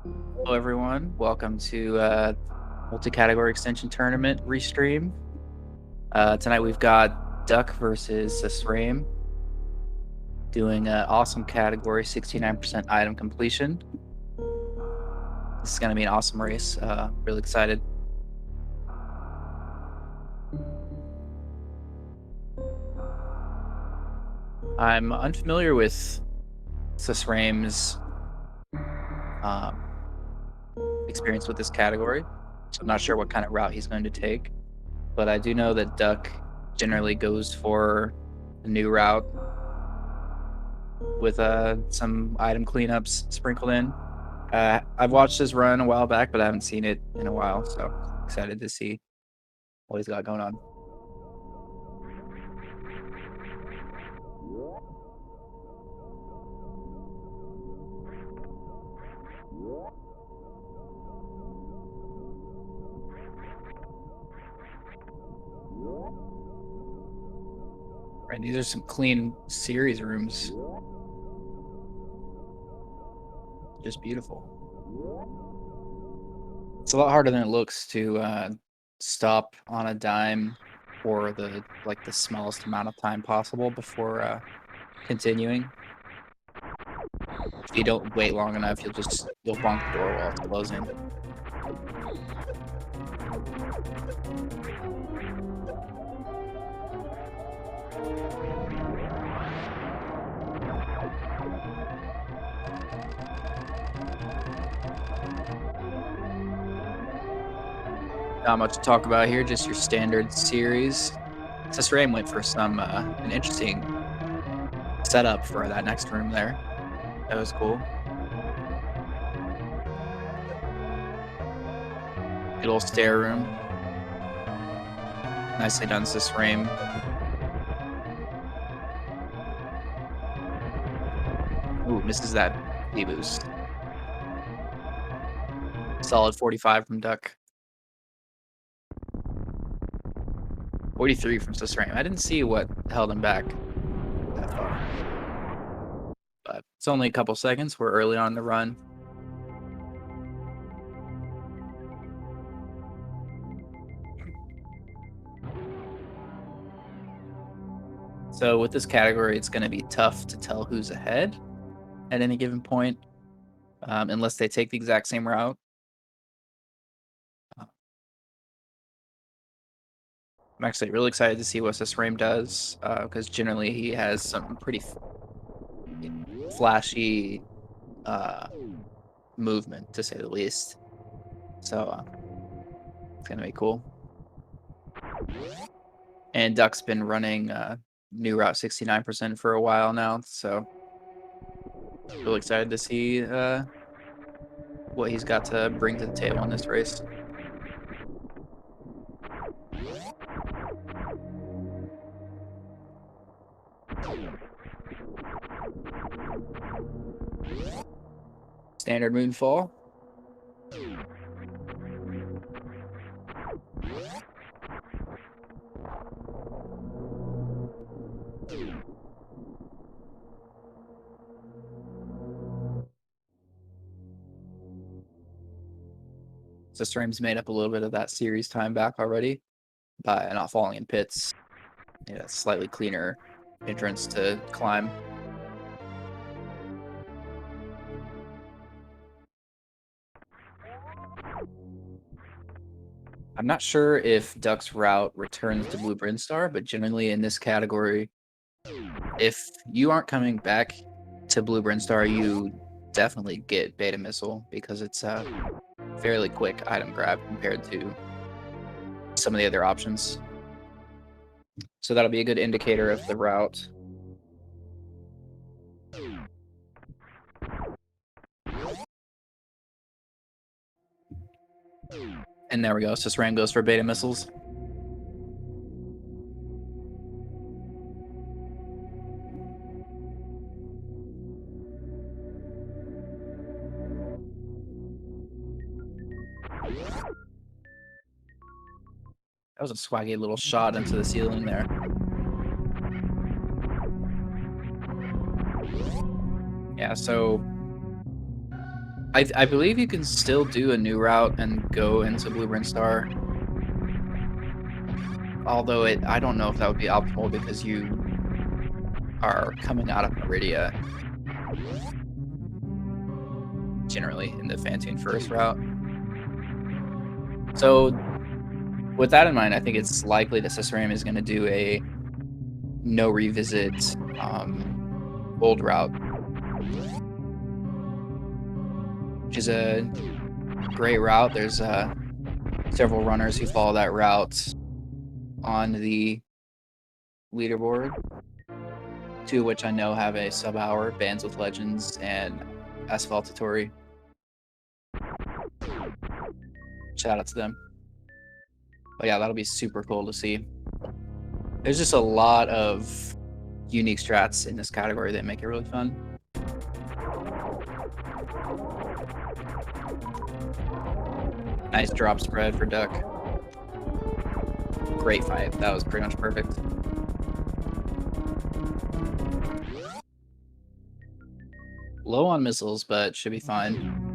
Hello, everyone. Welcome to multi-category extension tournament restream. Tonight we've got Duck versus susreime doing awesome category, 69% item completion. This is going to be an awesome race. Really excited. I'm unfamiliar with susreime's experience with this category, so I'm not sure what kind of route he's going to take. But I do know that Duck generally goes for a new route with some item cleanups sprinkled in. I've watched his run a while back, but I haven't seen it in a while, so excited to see what he's got going on. Right, these are some clean series rooms. Just beautiful. It's a lot harder than it looks to stop on a dime for the smallest amount of time possible before continuing. If you don't wait long enough, you'll bonk the door while it's closing. Not much to talk about here, just your standard series. susreime went for some an interesting setup for that next room there. That was cool. Good old stair room. Nicely done, susreime. Ooh, misses that B-boost. Solid 45 from Duck. 43 from susreime. I didn't see what held him back that far. But it's only a couple seconds. We're early on the run. So with this category, it's going to be tough to tell who's ahead at any given point, unless they take the exact same route. I'm actually really excited to see what susreime does, because generally he has some pretty flashy movement, to say the least. So it's going to be cool. And Duck's been running new route 69% for a while now, so really excited to see what he's got to bring to the table in this race. Standard moonfall. susreime's made up a little bit of that series time back already by not falling in pits. Yeah, slightly cleaner entrance to climb. I'm not sure if Duck's route returns to Blue Brinstar, but generally in this category, if you aren't coming back to Blue Brinstar, you definitely get Beta Missile because it's a fairly quick item grab compared to some of the other options. So that'll be a good indicator of the route. And there we go. susreime goes for Beta Missiles. That was a swaggy little shot into the ceiling there. Yeah, so I believe you can still do a new route and go into Blue Brinstar. Although I don't know if that would be optimal because you are coming out of Meridia generally in the Fantoon first route. So with that in mind, I think it's likely that susreime is going to do a no revisit old route, which is a great route. There's several runners who follow that route on the leaderboard, two of which I know have a sub-hour, Bands with Legends and Asphaltatori. Shout out to them. But yeah, that'll be super cool to see. There's just a lot of unique strats in this category that make it really fun. Nice drop spread for Duck. Great fight. That was pretty much perfect. Low on missiles, but should be fine.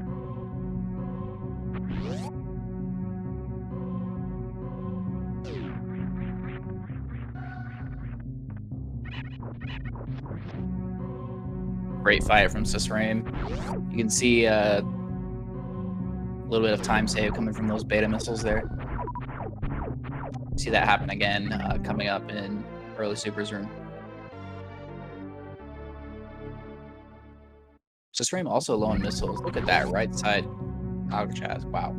Great fight from susreime. You can see a little bit of time save coming from those beta missiles there. See that happen again coming up in early supers room. susreime also low on missiles. Look at that right side Alcatraz. Wow.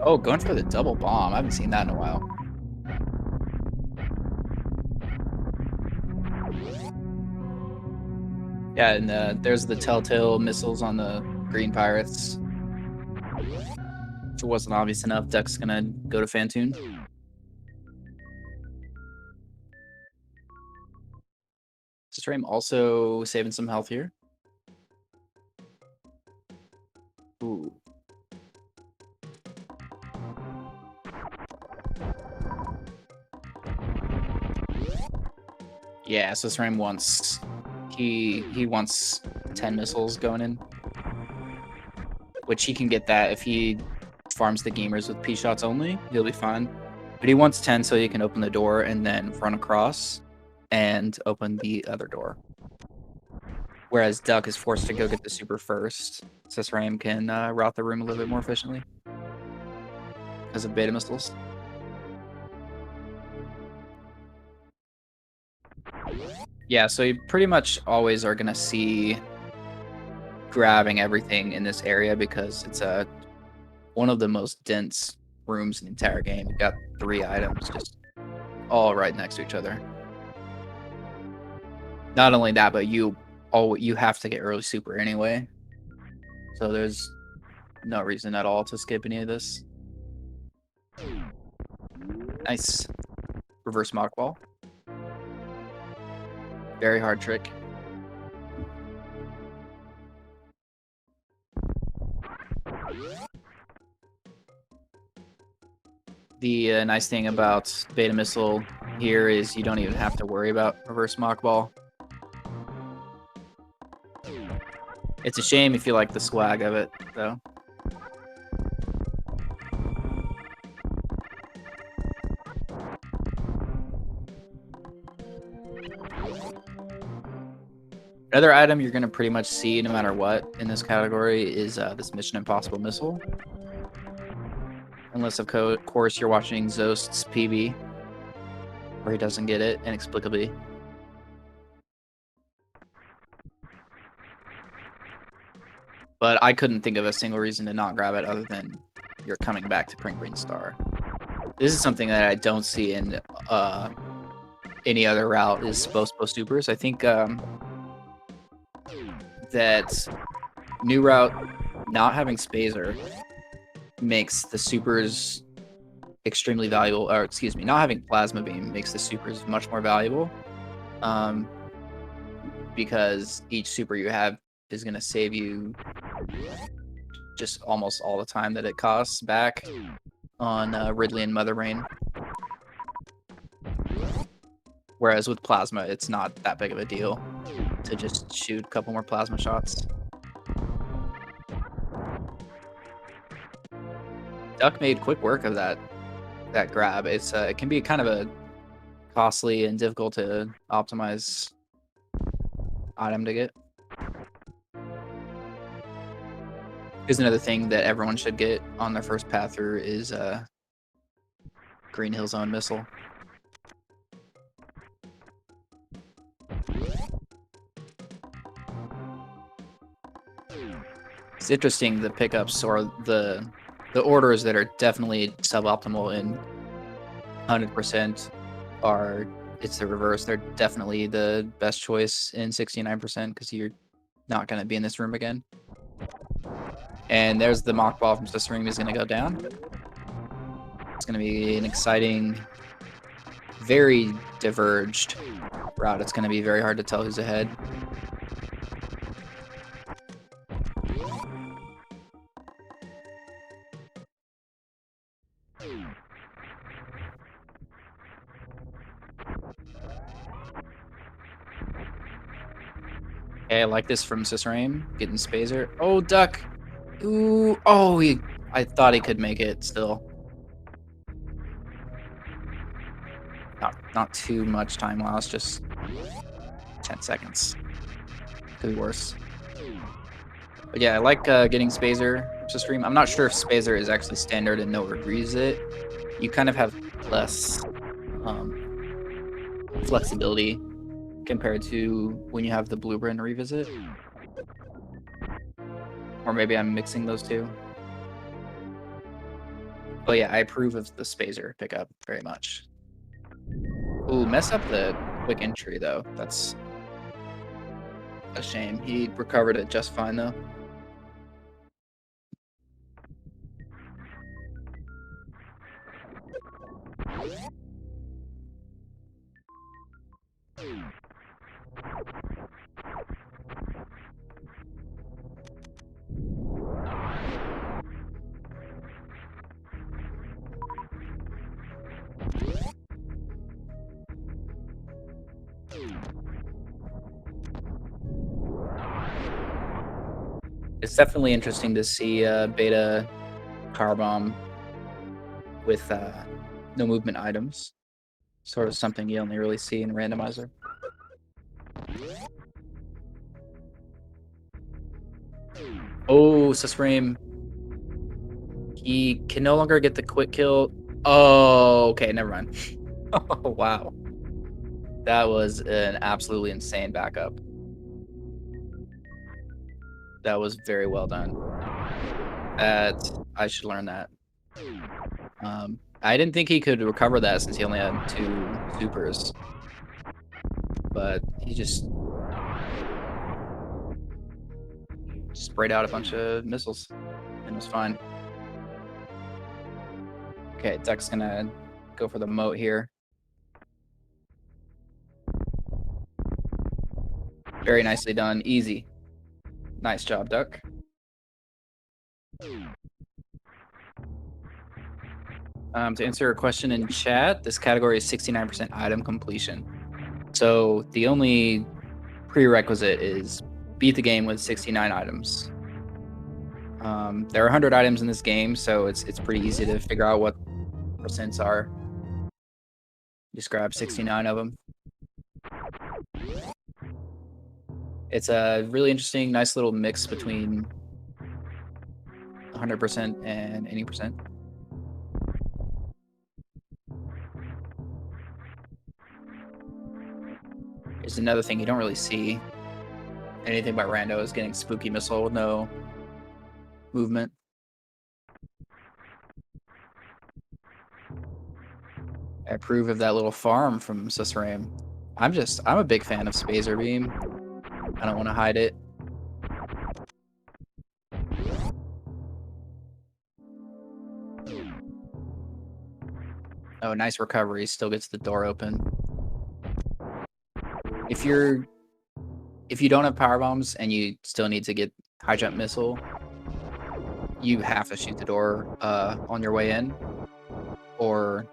Oh, going for the double bomb. I haven't seen that in a while. Yeah, and there's the telltale missiles on the green pirates. If it wasn't obvious enough, Duck's gonna go to Fantoon. susreime also saving some health here. Ooh. Yeah, susreime wants he wants 10 missiles going in, which he can get that if he farms the gamers with P shots only. He'll be fine. But he wants 10 so he can open the door and then run across and open the other door. Whereas Duck is forced to go get the super first. susreime can route the room a little bit more efficiently because of beta missiles. Yeah, so you pretty much always are going to see grabbing everything in this area because it's one of the most dense rooms in the entire game. You've got 3 items just all right next to each other. Not only that, but you have to get early super anyway. So there's no reason at all to skip any of this. Nice. Reverse mock ball. Very hard trick. The nice thing about beta missile here is you don't even have to worry about reverse mock ball. It's a shame if you like the swag of it, though. Another item you're going to pretty much see no matter what in this category is this Mission Impossible missile. Unless, of course, you're watching Zost's PB, where he doesn't get it inexplicably. But I couldn't think of a single reason to not grab it other than you're coming back to Pring Green Star. This is something that I don't see in any other route is Spo Supers. I think that new route not having Spazer makes the supers extremely valuable, or excuse me, not having Plasma Beam makes the supers much more valuable, because each super you have is going to save you just almost all the time that it costs back on Ridley and Mother Rain. Whereas with Plasma, it's not that big of a deal to just shoot a couple more Plasma shots. Duck made quick work of that grab. It's it can be kind of a costly and difficult to optimize item to get. Here's another thing that everyone should get on their first path through is Green Hill Zone Missile. It's interesting the pickups or the orders that are definitely suboptimal in 100% are it's the reverse. They're definitely the best choice in 69% because you're not going to be in this room again. And there's the mock ball from susreime is going to go down. It's going to be an exciting, very diverged route. It's going to be very hard to tell who's ahead. Okay, I like this from susreime. Getting Spazer. Oh, duck. Ooh. Oh, I thought he could make it still. Not too much time lost, just 10 seconds. Could be worse. But yeah, I like getting Spazer from susreime. I'm not sure if Spazer is actually standard and no revisit. You kind of have less flexibility compared to when you have the blueprint revisit. Or maybe I'm mixing those two. But yeah, I approve of the Spazer pickup very much. Ooh, mess up the quick entry though. That's a shame. He recovered it just fine though. It's definitely interesting to see beta car bomb with no movement items. Sort of something you only really see in randomizer. Oh, susreime. He can no longer get the quick kill. Oh, okay, never mind. Oh, wow. That was an absolutely insane backup. That was very well done. I should learn that. I didn't think he could recover that since he only had 2 supers. But he just sprayed out a bunch of missiles and it was fine. Okay, Duck's gonna go for the moat here. Very nicely done. Easy. Nice job, Duck. To answer a question in chat, this category is 69% item completion. So the only prerequisite is beat the game with 69 items. There are 100 items in this game, so it's pretty easy to figure out what percents are. Just grab 69 of them. It's a really interesting, nice little mix between 100% and 80%. Here's another thing you don't really see anything by rando is getting spooky missile with no movement. I approve of that little farm from susreime. I'm a big fan of Spazer Beam. I don't want to hide it. Oh, nice recovery. Still gets the door open. If you don't have power bombs and you still need to get high jump missile, you have to shoot the door on your way in or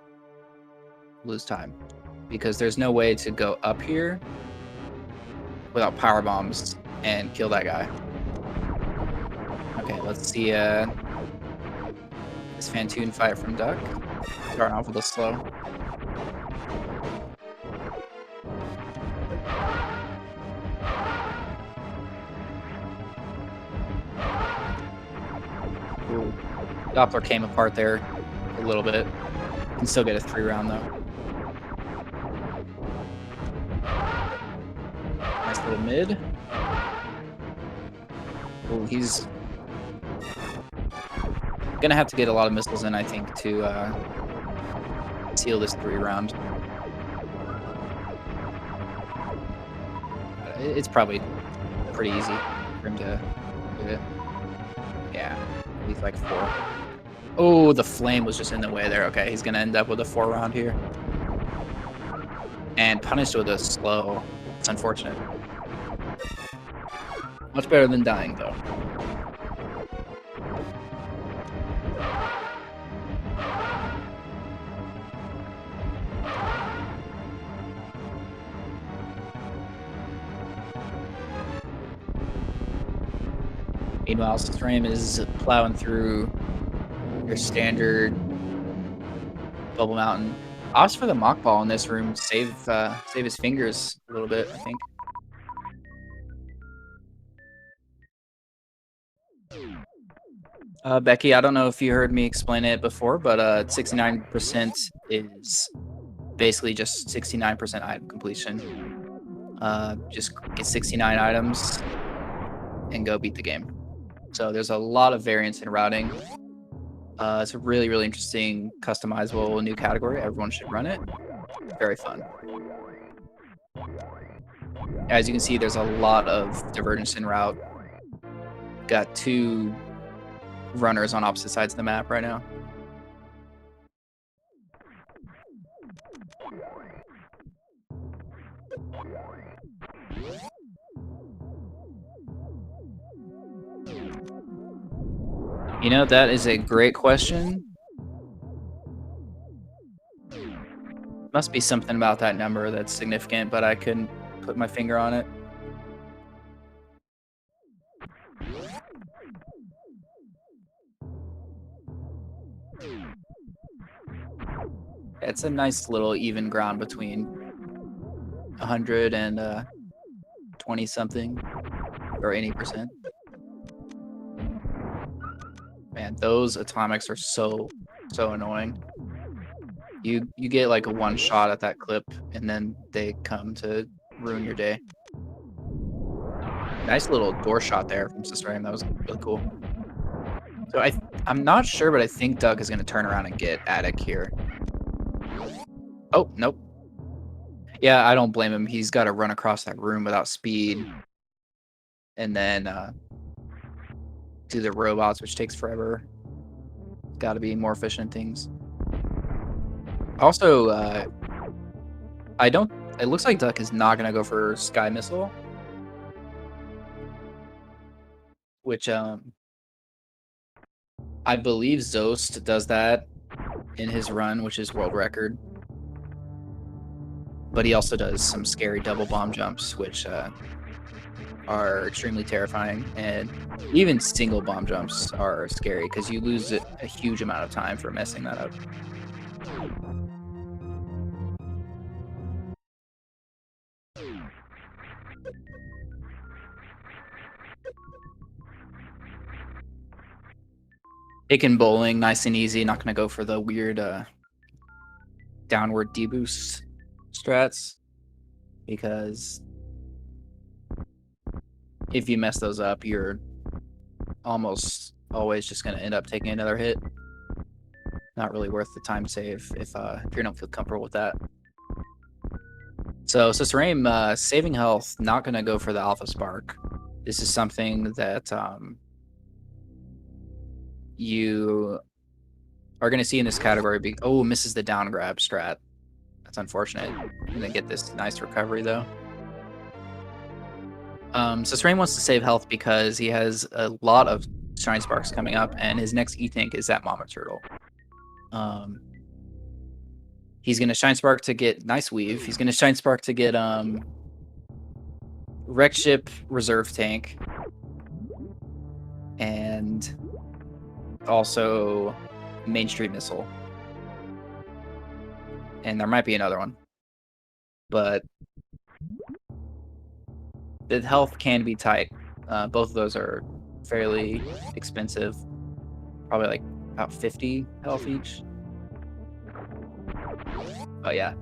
lose time, because there's no way to go up here without power bombs and kill that guy. Okay, let's see. This This Fantoon fight from Duck. Starting off with a slow. Ooh. Doppler came apart there a little bit. Can still get a 3-round though. Nice little mid. Ooh, he's gonna have to get a lot of missiles in, I think, to seal this 3-round. It's probably pretty easy for him to do it. Yeah, he's like 4. Oh, the flame was just in the way there. Okay, he's gonna end up with a 4-round here. And punished with a slow. It's unfortunate. Much better than dying, though. Meanwhile, susreime is plowing through your standard Bubble Mountain. Opts for the mock ball in this room. Save his fingers a little bit, I think. Becky, I don't know if you heard me explain it before, but 69% is basically just 69% item completion. Just get 69 items and go beat the game. So there's a lot of variance in routing. It's a really, really interesting, customizable new category. Everyone should run it. Very fun. As you can see, there's a lot of divergence in route. Got 2 runners on opposite sides of the map right now. You know, that is a great question. Must be something about that number that's significant, but I couldn't put my finger on it. It's a nice little even ground between 100 and 20 something or 80%. Man, those atomics are so annoying. You get like a 1 shot at that clip and then they come to ruin your day. Nice little door shot there from susreime. That was really cool. So I'm not sure, but I think Duck is going to turn around and get Attic here. Oh, nope. Yeah, I don't blame him. He's got to run across that room without speed. And then do the robots, which takes forever. Got to be more efficient things. Also, it looks like Duck is not going to go for Sky Missile. Which, I believe Zost does that in his run, which is world record. But he also does some scary double bomb jumps, which are extremely terrifying. And even single bomb jumps are scary because you lose a huge amount of time for messing that up. Taking bowling, nice and easy. Not going to go for the weird downward deboost strats because if you mess those up, you're almost always just going to end up taking another hit. Not really worth the time save if you don't feel comfortable with that. So susreime saving health, not going to go for the alpha spark. This is something that you are going to see in this category. Oh, misses the down grab strat. That's unfortunate. I'm going to get this nice recovery, though. susreime wants to save health because he has a lot of Shine Sparks coming up, and his next E-Tank is that Mama Turtle. He's going to Shine Spark to get nice weave. He's going to Shine Spark to get Wreck Ship Reserve Tank. And also Main Street Missile. And there might be another one. But the health can be tight. Both of those are fairly expensive. Probably like about 50 health each. Oh yeah.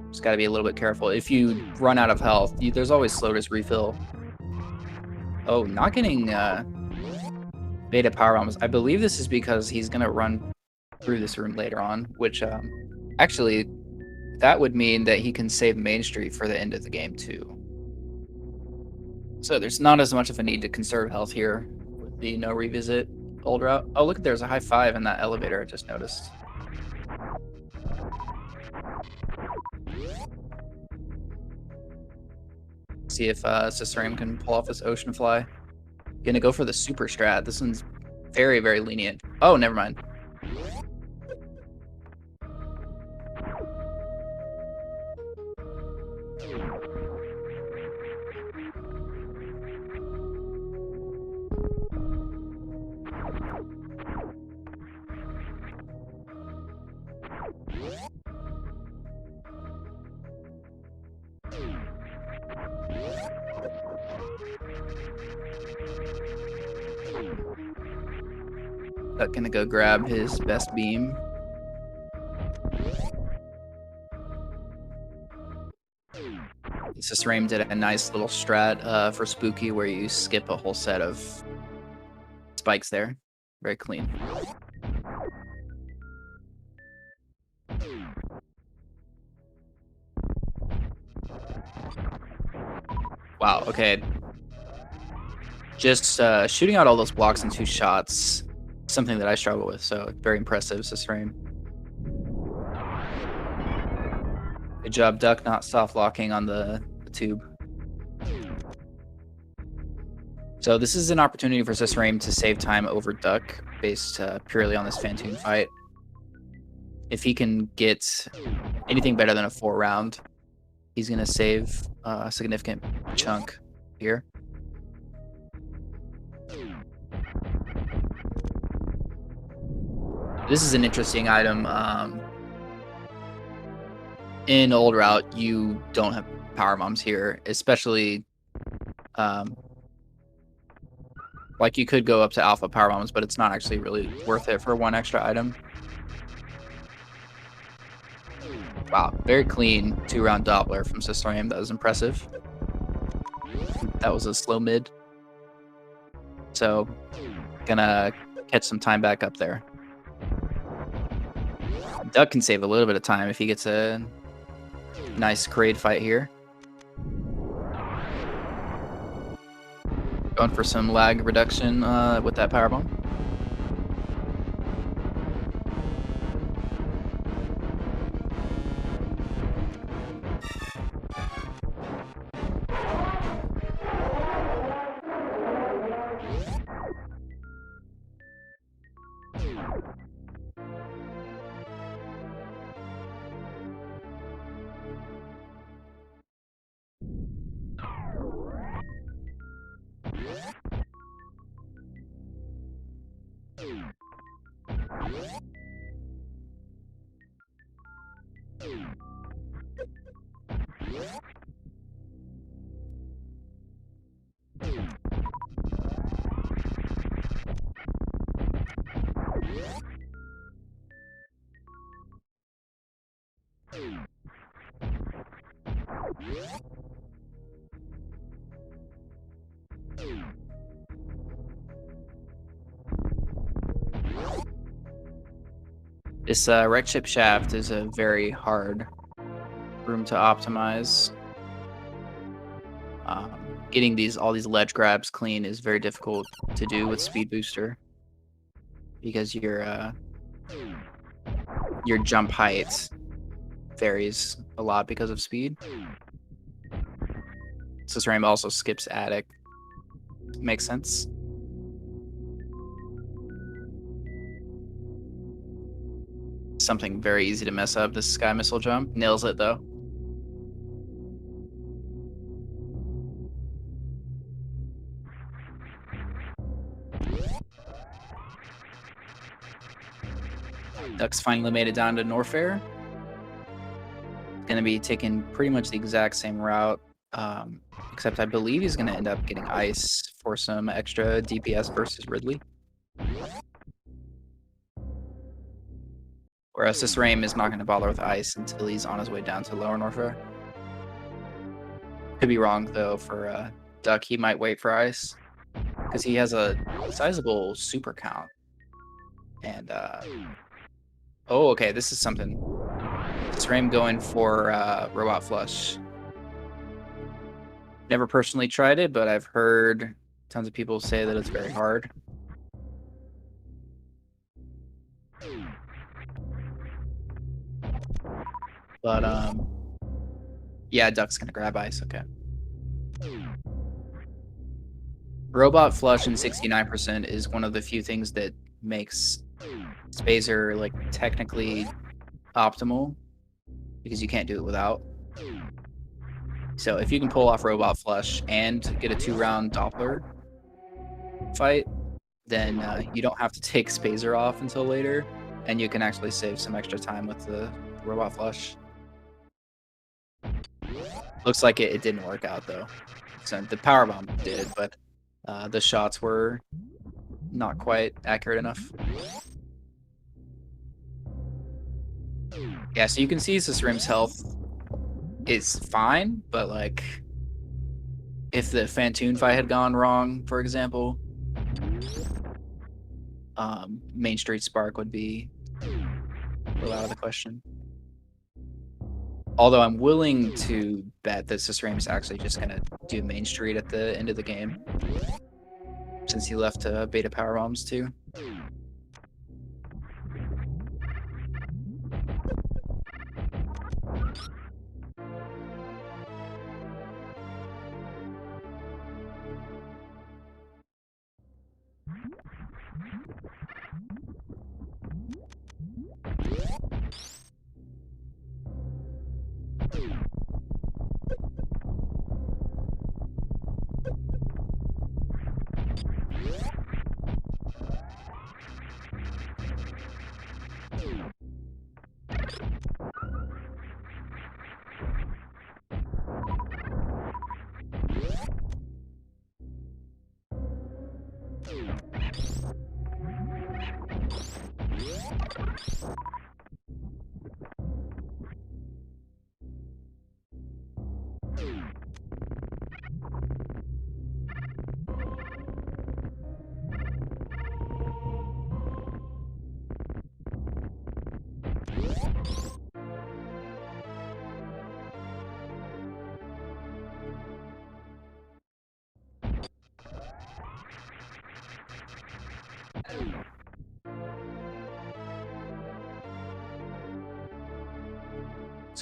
Just got to be a little bit careful. If you run out of health, there's always slowness refill. Oh, not getting beta power bombs. I believe this is because he's going to run through this room later on, which actually that would mean that he can save Main Street for the end of the game too. So there's not as much of a need to conserve health here with the no revisit old route. Oh, look, there's a high five in that elevator I just noticed. See if susreime can pull off this ocean fly. Gonna go for the super strat. This one's very, very lenient. Oh, never mind. Duck gonna go grab his best beam. Susreime did a nice little strat for Spooky where you skip a whole set of spikes there. Very clean. Wow, okay. Just shooting out all those blocks in 2 shots, something that I struggle with, so very impressive, susreime. Good job, Duck, not soft locking on the tube. So this is an opportunity for susreime to save time over Duck based purely on this Phantoon fight. If he can get anything better than a 4 round, he's going to save a significant chunk here. This is an interesting item. In old route, you don't have power bombs here, especially like you could go up to alpha power bombs, but it's not actually really worth it for 1 extra item. Wow, very clean 2-round Doppler from susreime. That was impressive. That was a slow mid. So, gonna catch some time back up there. Duck can save a little bit of time if he gets a nice grade fight here. Going for some lag reduction with that power bomb. This right chip shaft is a very hard room to optimize. Getting all these ledge grabs clean is very difficult to do with Speed Booster because your jump height varies a lot because of speed. susreime also skips attic. Makes sense. Something very easy to mess up. This sky missile jump nails it though. Duck's finally made it down to Norfer. Gonna be taking pretty much the exact same route, except I believe he's gonna end up getting ice for some extra DPS versus Ridley. Whereas susreime is not gonna bother with ice until he's on his way down to Lower Norfer. Could be wrong though for Duck. He might wait for ice because he has a sizable super count. And oh, okay, this is something. susreime going for robot flush. Never personally tried it, but I've heard tons of people say that it's very hard. But yeah, Duck's gonna grab ice. Okay. Robot flush in 69% is one of the few things that makes Spazer like technically optimal because you can't do it without. So if you can pull off robot flush and get a 2-round Doppler fight, then you don't have to take Spazer off until later, and you can actually save some extra time with the robot flush. Looks like it didn't work out though. So the power bomb did, but the shots were not quite accurate enough. Yeah, so you can see susreime's health is fine, but like if the Fantoon fight had gone wrong, for example, Main Street Spark would be a little out of the question. Although I'm willing to bet that susreime is actually just gonna do Main Street at the end of the game, since he left beta power bombs too.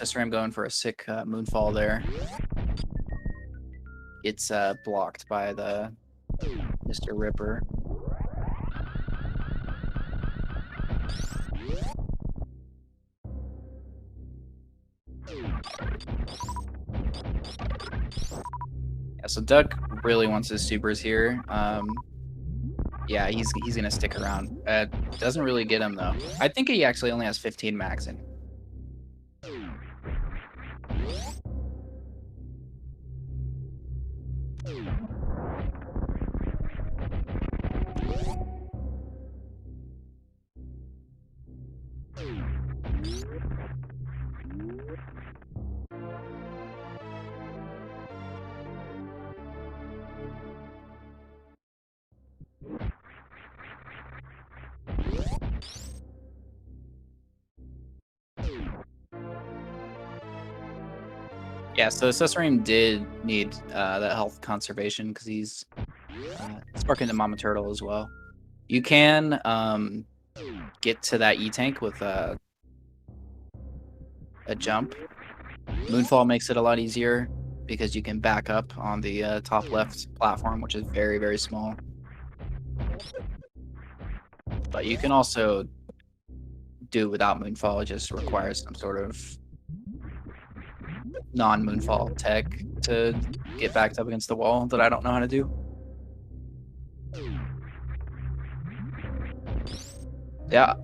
susreime going for a sick moonfall there. It's blocked by the Mr. Ripper. Yeah, so Duck really wants his supers here. Yeah, he's gonna stick around. Doesn't really get him though. I think he actually only has 15 max in. Yeah, so susreime did need that health conservation because he's sparking the Mama Turtle as well. You can get to that E-tank with a jump. Moonfall makes it a lot easier because you can back up on the top left platform, which is very, very small. But you can also do without Moonfall. It just requires some sort of non-Moonfall tech to get backed up against the wall that I don't know how to do. Yeah,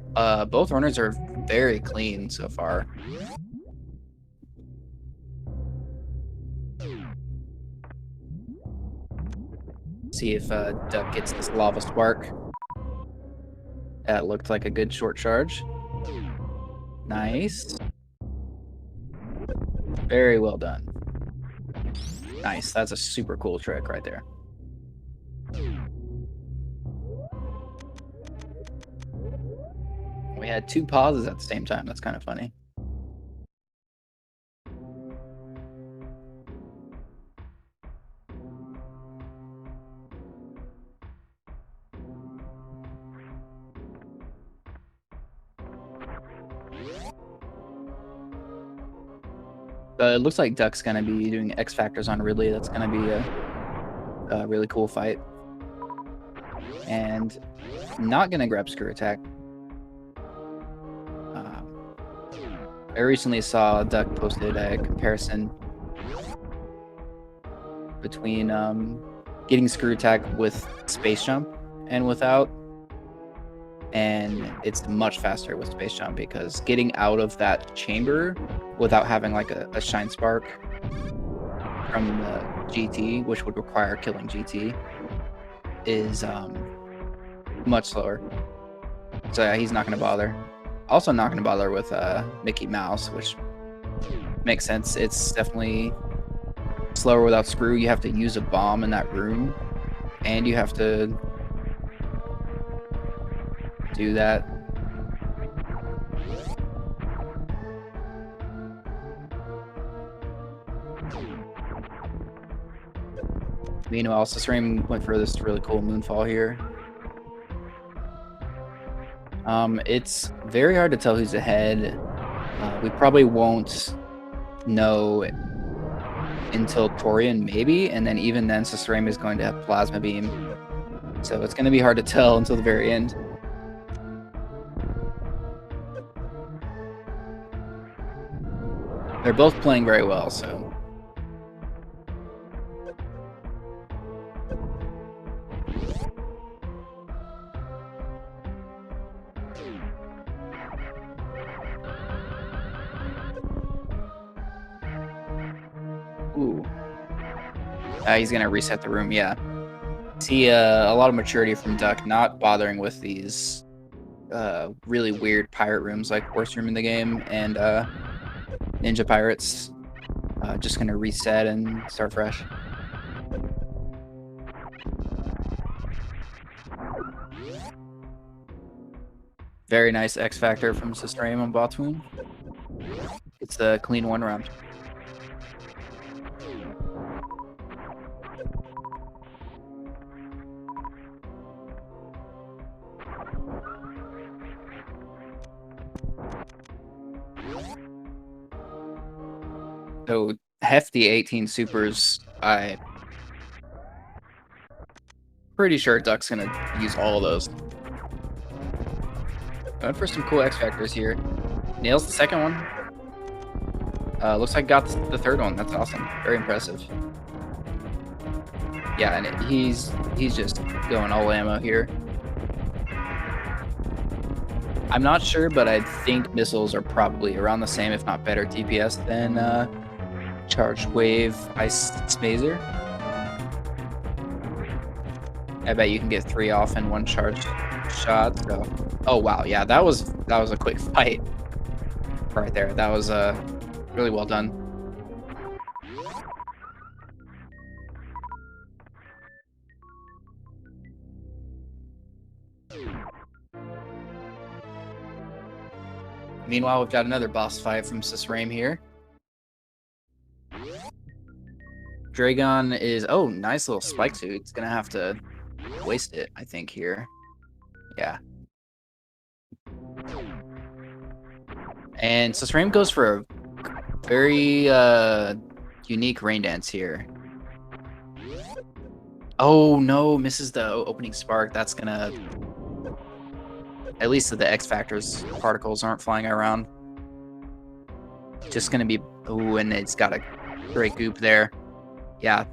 both runners are very clean so far. See if Duck gets this lava spark. That looked like a good short charge. Nice. Very well done. Nice. That's a super cool trick right there. We had two pauses at the same time. That's kind of funny. It looks like Duck's gonna be doing X Factors on Ridley. That's gonna be a really cool fight. And not gonna grab Screw Attack. I recently saw Duck posted a comparison between getting Screw Attack with Space Jump and without. And it's much faster with Space Jump because getting out of that chamber without having like a Shine Spark from the GT, which would require killing GT, is much slower. So yeah, he's not going to bother. Also not going to bother with Mickey Mouse, which makes sense. It's definitely slower without Screw. You have to use a bomb in that room, and you have to do that. Meanwhile, susreime went for this really cool moonfall here. It's very hard to tell who's ahead. We probably won't know until Torian, maybe, and then even then, susreime is going to have Plasma Beam. So it's going to be hard to tell until the very end. They're both playing very well, so. Ooh. He's going to reset the room, yeah. See a lot of maturity from Duck, not bothering with these really weird pirate rooms like Worst Room in the Game and Ninja Pirates. Just going to reset and start fresh. Very nice X Factor from susreime on Botwoon. It's a clean one round. So hefty 18 supers. I'm pretty sure Duck's gonna use all of those. Going for some cool X Factors here. Nails the second one. Looks like got the third one. That's awesome. Very impressive. Yeah, and he's just going all ammo here. I'm not sure, but I think missiles are probably around the same, if not better, DPS than Charged Wave Ice Smazer. I bet you can get 3 off in one charged shot. So, oh wow, yeah, that was a quick fight right there. That was really well done. Meanwhile, we've got another boss fight from susreime here. Dragon is, oh, nice little spike suit. It's gonna have to waste it, I think, here. Yeah. And susreime goes for a very unique rain dance here. Oh no, misses the opening spark. That's gonna, at least the X Factors particles aren't flying around. Just gonna be, oh, and it's got a great goop there. Yeah,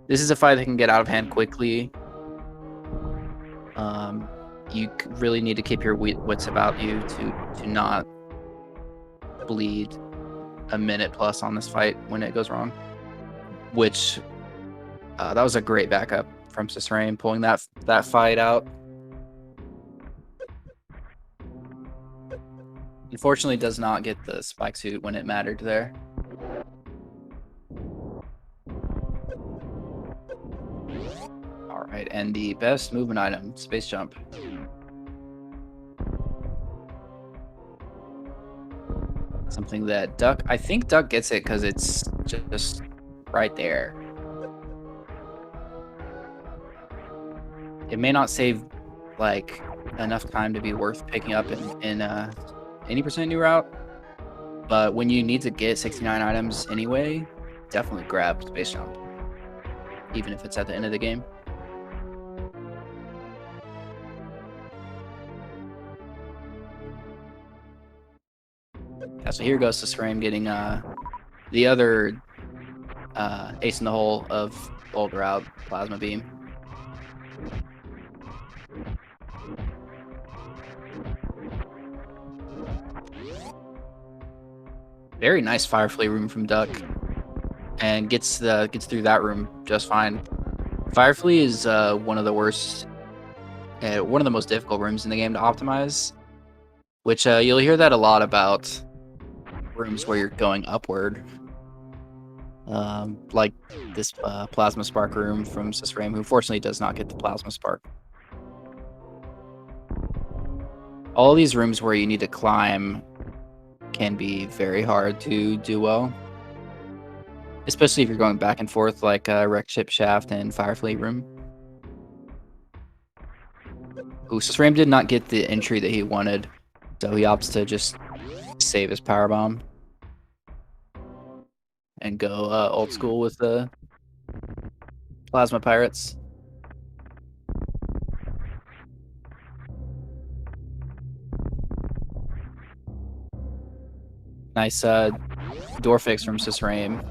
this is a fight that can get out of hand quickly. you really need to keep your wits about you to not bleed a minute plus on this fight when it goes wrong. Which that was a great backup from susreime, pulling that fight out. Unfortunately, does not get the spike suit when it mattered there. All right, and the best movement item, space jump. Something that Duck, I think Duck gets it because it's just right there. It may not save like enough time to be worth picking up in any percent new route, but when you need to get 69 items anyway, definitely grab space jump, even if it's at the end of the game. Yeah, so here goes susreime getting the other ace in the hole of old route, plasma beam. Very nice Firefly room from Duck, and gets through that room just fine. Firefly is one of the worst, one of the most difficult rooms in the game to optimize, which you'll hear that a lot about rooms where you're going upward, like this plasma spark room from susreime, who fortunately does not get the plasma spark. All these rooms where you need to climb can be very hard to do well, especially if you're going back and forth like Wreck Ship Shaft and Firefly room. Ooh, susreime did not get the entry that he wanted, so he opts to just save his power bomb and go old school with the plasma pirates. Nice door fix from susreime.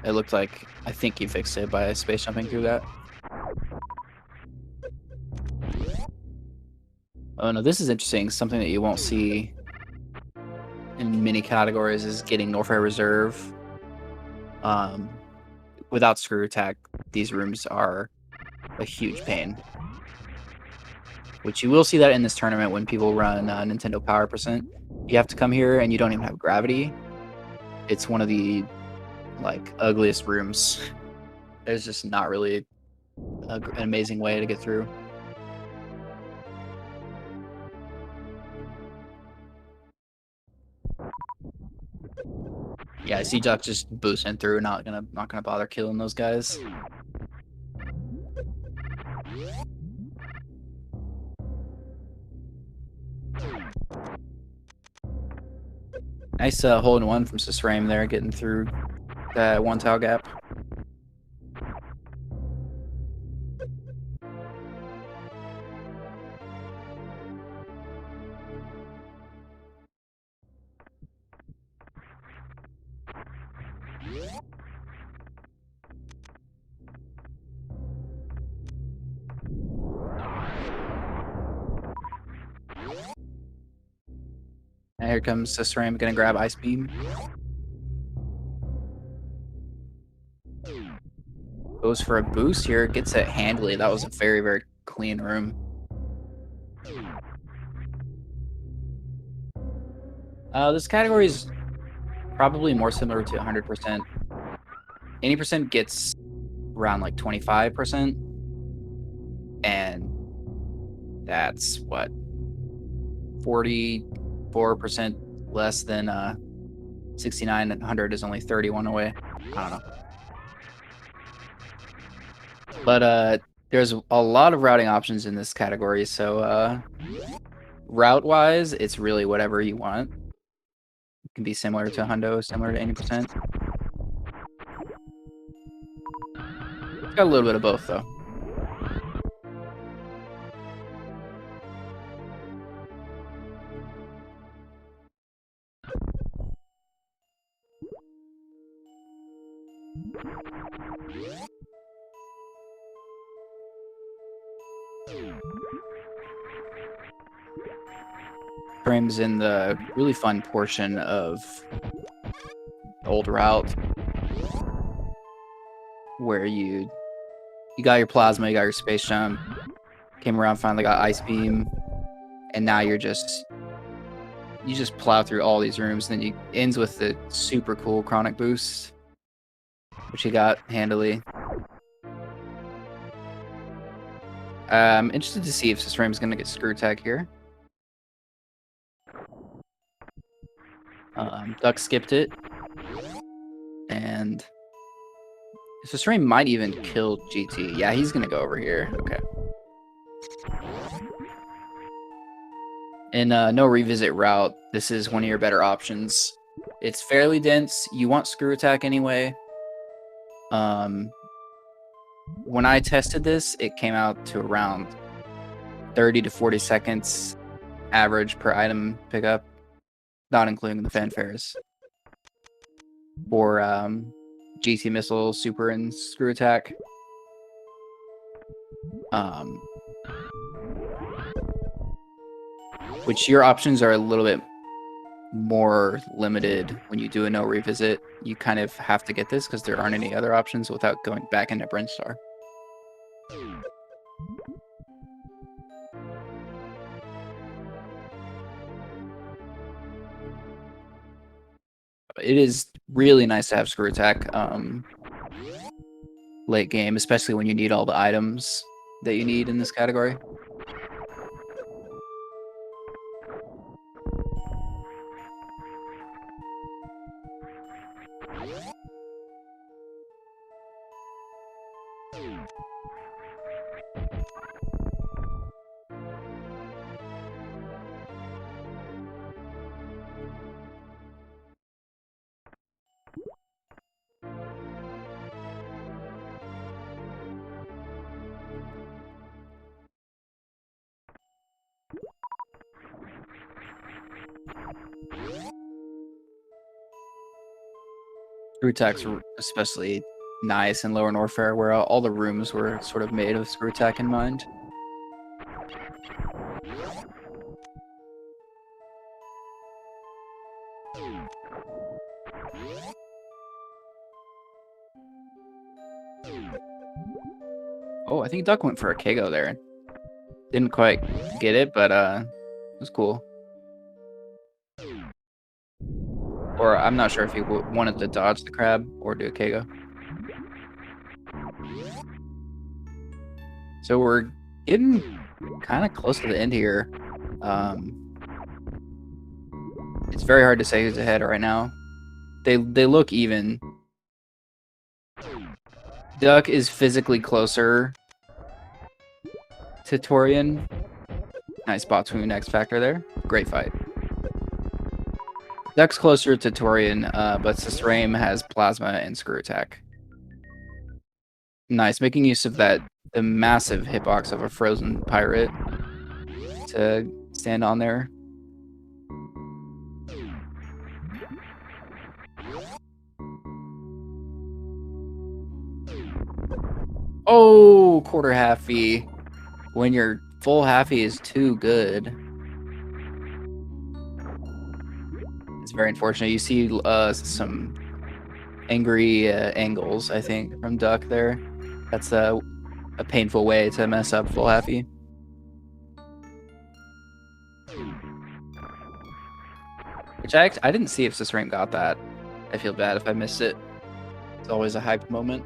It looked like, I think he fixed it by space jumping through that. Oh no, this is interesting. Something that you won't see in many categories is getting Norfer reserve. Without screw attack, these rooms are a huge pain. Which you will see that in this tournament when people run Nintendo Power %. You have to come here and you don't even have gravity. It's one of the like ugliest rooms. There's just not really an amazing way to get through. Yeah, I see Duck just boosting through, not gonna bother killing those guys. Nice hole in one from susreime there, getting through that one tile gap. And here comes susreime, gonna grab Ice Beam. Goes for a boost here, gets it handily. That was a very, very clean room. This category is probably more similar to 100%. 80% gets around like 25%. And that's what, 44% less than 6900 is only 31 away. I don't know. But there's a lot of routing options in this category, so route-wise, it's really whatever you want. It can be similar to hundo, similar to 80%. It's got a little bit of both, though. Frames in the really fun portion of the old route where you got your plasma, you got your space jump, came around, finally got ice beam, and now you just plow through all these rooms, and then you ends with the super cool chronic boost, which you got handily. I'm interested to see if susreime's gonna get screw attack here. Duck skipped it, and susreime might even kill GT. Yeah, he's gonna go over here. Okay. In no revisit route, this is one of your better options. It's fairly dense. You want screw attack anyway. When I tested this, it came out to around 30 to 40 seconds average per item pickup, not including the fanfares. For GT missile, super, and screw attack. Which your options are a little bit more limited when you do a no revisit. You kind of have to get this because there aren't any other options without going back into Brinstar. It is really nice to have screw attack late game, especially when you need all the items that you need in this category. Screw attacks were especially nice in Lower Norfer, where all the rooms were sort of made with screw attack in mind. Oh, I think Duck went for a Kago there. Didn't quite get it, but it was cool. Or I'm not sure if he wanted to dodge the crab or do a Kago. So we're getting kind of close to the end here. It's very hard to say who's ahead right now. They look even. Duck is physically closer to Torian. Nice bot swing X Factor there. Great fight. Duck's closer to Torian, but susreime has plasma and screw attack. Nice, making use of the massive hitbox of a frozen pirate to stand on there. Oh, quarter halfy. When your full halfy is too good. It's very unfortunate. You see some angry angles, I think, from Duck there. That's a painful way to mess up full halfy. Which I didn't see if susreime got that. I feel bad if I missed it. It's always a hyped moment.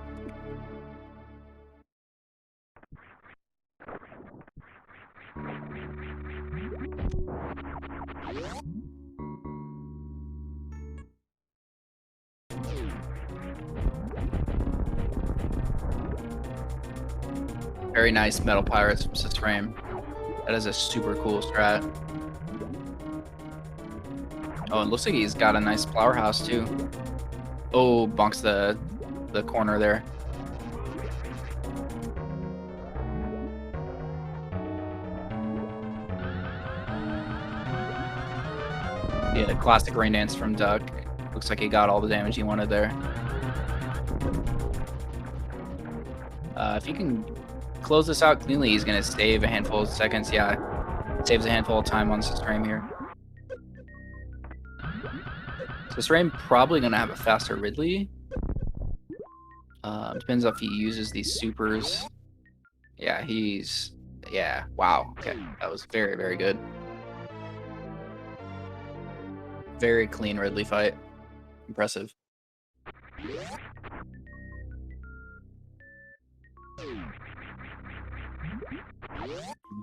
Very nice metal pirates from susreime. That is a super cool strat. Oh, it looks like he's got a nice flower house too. Oh, bonks the corner there. Yeah, the classic rain dance from Duck. Looks like he got all the damage he wanted there. If he can close this out cleanly, he's gonna save a handful of seconds. Yeah, saves a handful of time on susreime here. susreime probably gonna have a faster Ridley. Depends if he uses these supers. Yeah, yeah, wow. Okay, that was very, very good. Very clean Ridley fight. Impressive.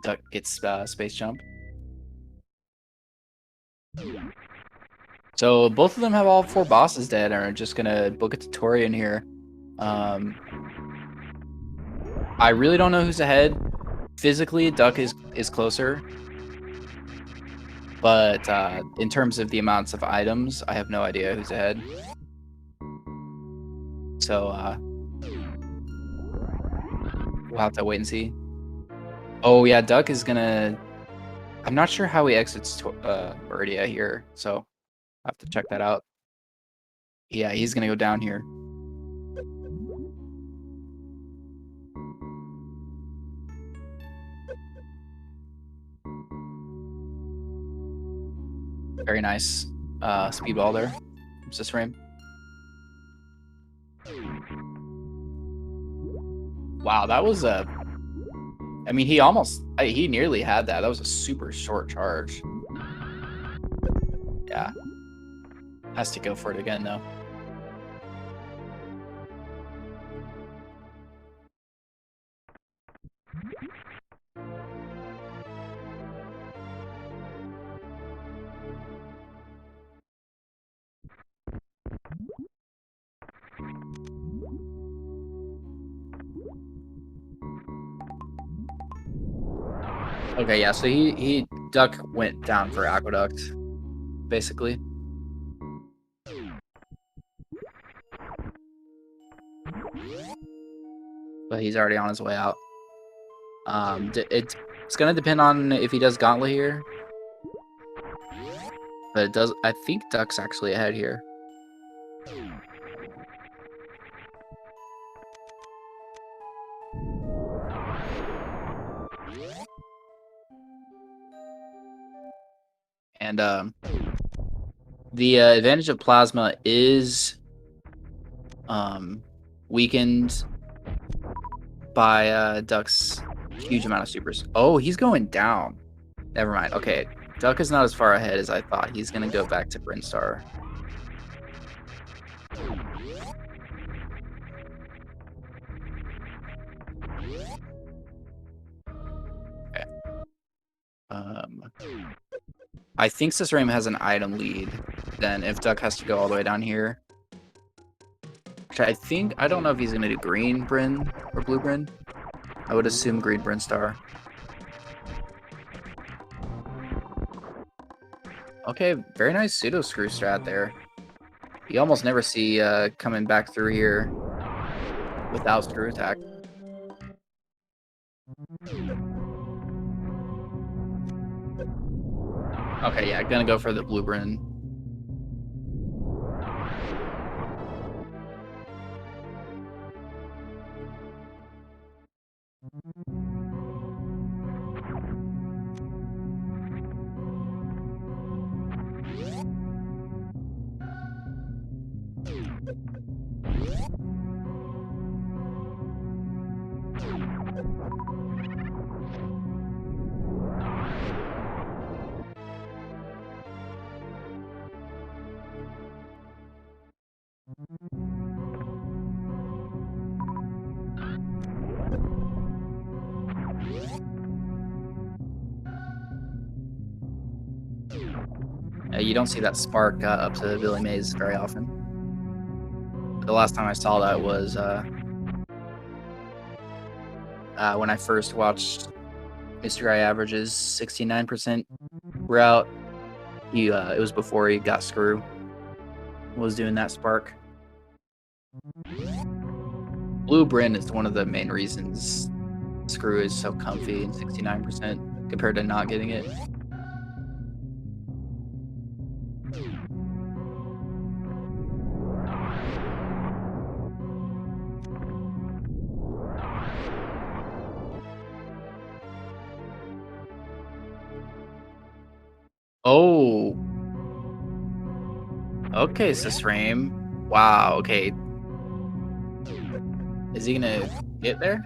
Duck gets space jump. So both of them have all 4 bosses dead and are just gonna book a tutorial here. I really don't know who's ahead. Physically, Duck is closer. But in terms of the amounts of items, I have no idea who's ahead. So we'll have to wait and see. Oh yeah, Duck is gonna. I'm not sure how he exits Meridia here, so I have to check that out. Yeah, he's gonna go down here. Very nice speedball there. susreime. Wow, that was a. I mean, he nearly had that. That was a super short charge. Yeah. Has to go for it again, though. Okay, yeah, so Duck went down for Aqueduct, basically. But he's already on his way out. It's gonna depend on if he does Gauntlet here. But it does. I think Duck's actually ahead here. And the advantage of Plasma is weakened by Duck's huge amount of supers. Oh, he's going down. Never mind. Okay, Duck is not as far ahead as I thought. He's gonna go back to Brinstar. Okay. I think susreime has an item lead. Then if Duck has to go all the way down here. I don't know if he's gonna do green Bryn or blue Bryn. I would assume green Brinstar. Okay, very nice pseudo screw strat there. You almost never see coming back through here without screw attack. Okay, yeah, gonna go for the blue Bryn. You don't see that spark up to Billy Mays very often. The last time I saw that was when I first watched Mr. I Average's 69% route. It was before he got Screw. Was doing that spark. Blue Bryn is one of the main reasons Screw is so comfy and 69% compared to not getting it. Oh. Okay, susreime. Wow, okay. Is he gonna get there?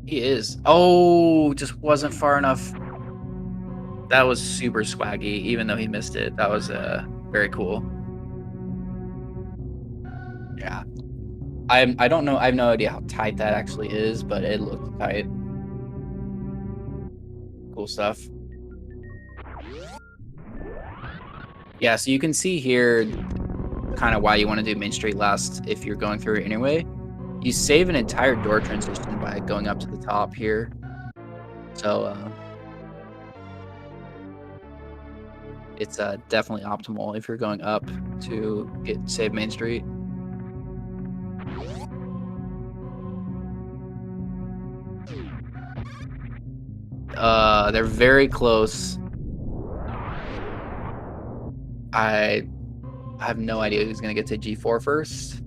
He is. Oh, just wasn't far enough. That was super swaggy, even though he missed it. That was very cool. Yeah. I don't know. I have no idea how tight that actually is, but it looked tight. Cool stuff. Yeah, so you can see here kind of why you want to do Main Street last if you're going through it anyway. You save an entire door transition by going up to the top here. So it's definitely optimal if you're going up to save Main Street. They're very close. I have no idea who's gonna get to G4 first.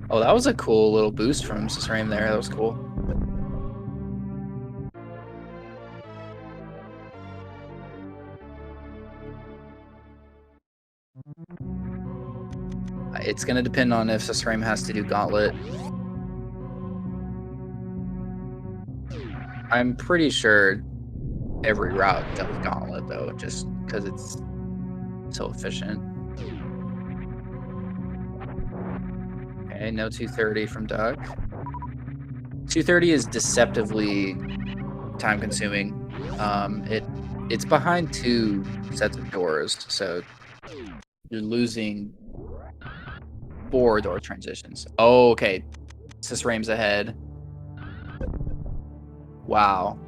Oh, that was a cool little boost from susreime there. That was cool. It's gonna depend on if susreime has to do gauntlet. I'm pretty sure every route does gauntlet though, just because it's so efficient. Okay, no 230 from Duck. 230 is deceptively time consuming. It's behind 2 sets of doors, so you're losing 4 door transitions. Oh, okay. susreime's ahead. Wow.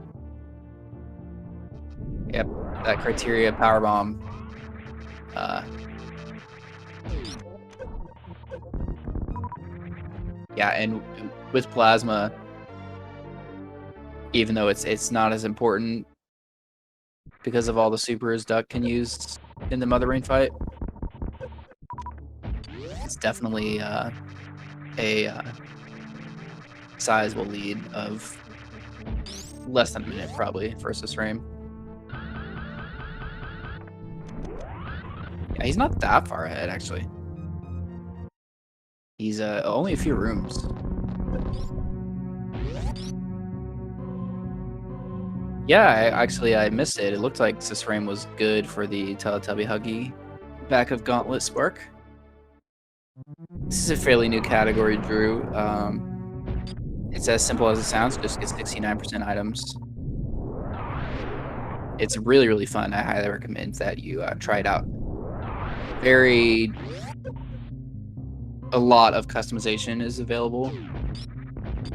Yep, that criteria powerbomb. Yeah, and with plasma, even though it's not as important because of all the supers Duck can use in the Mother Rain fight, it's definitely a sizable lead of less than a minute probably for susreime. Yeah, he's not that far ahead actually. He's only a few rooms. Yeah, I missed it. It looked like susreime was good for the Teletubby Huggy back of Gauntlet Spark. This is a fairly new category, Drew. It's as simple as it sounds, just get 69% items. It's really, really fun. I highly recommend that you try it out. A lot of customization is available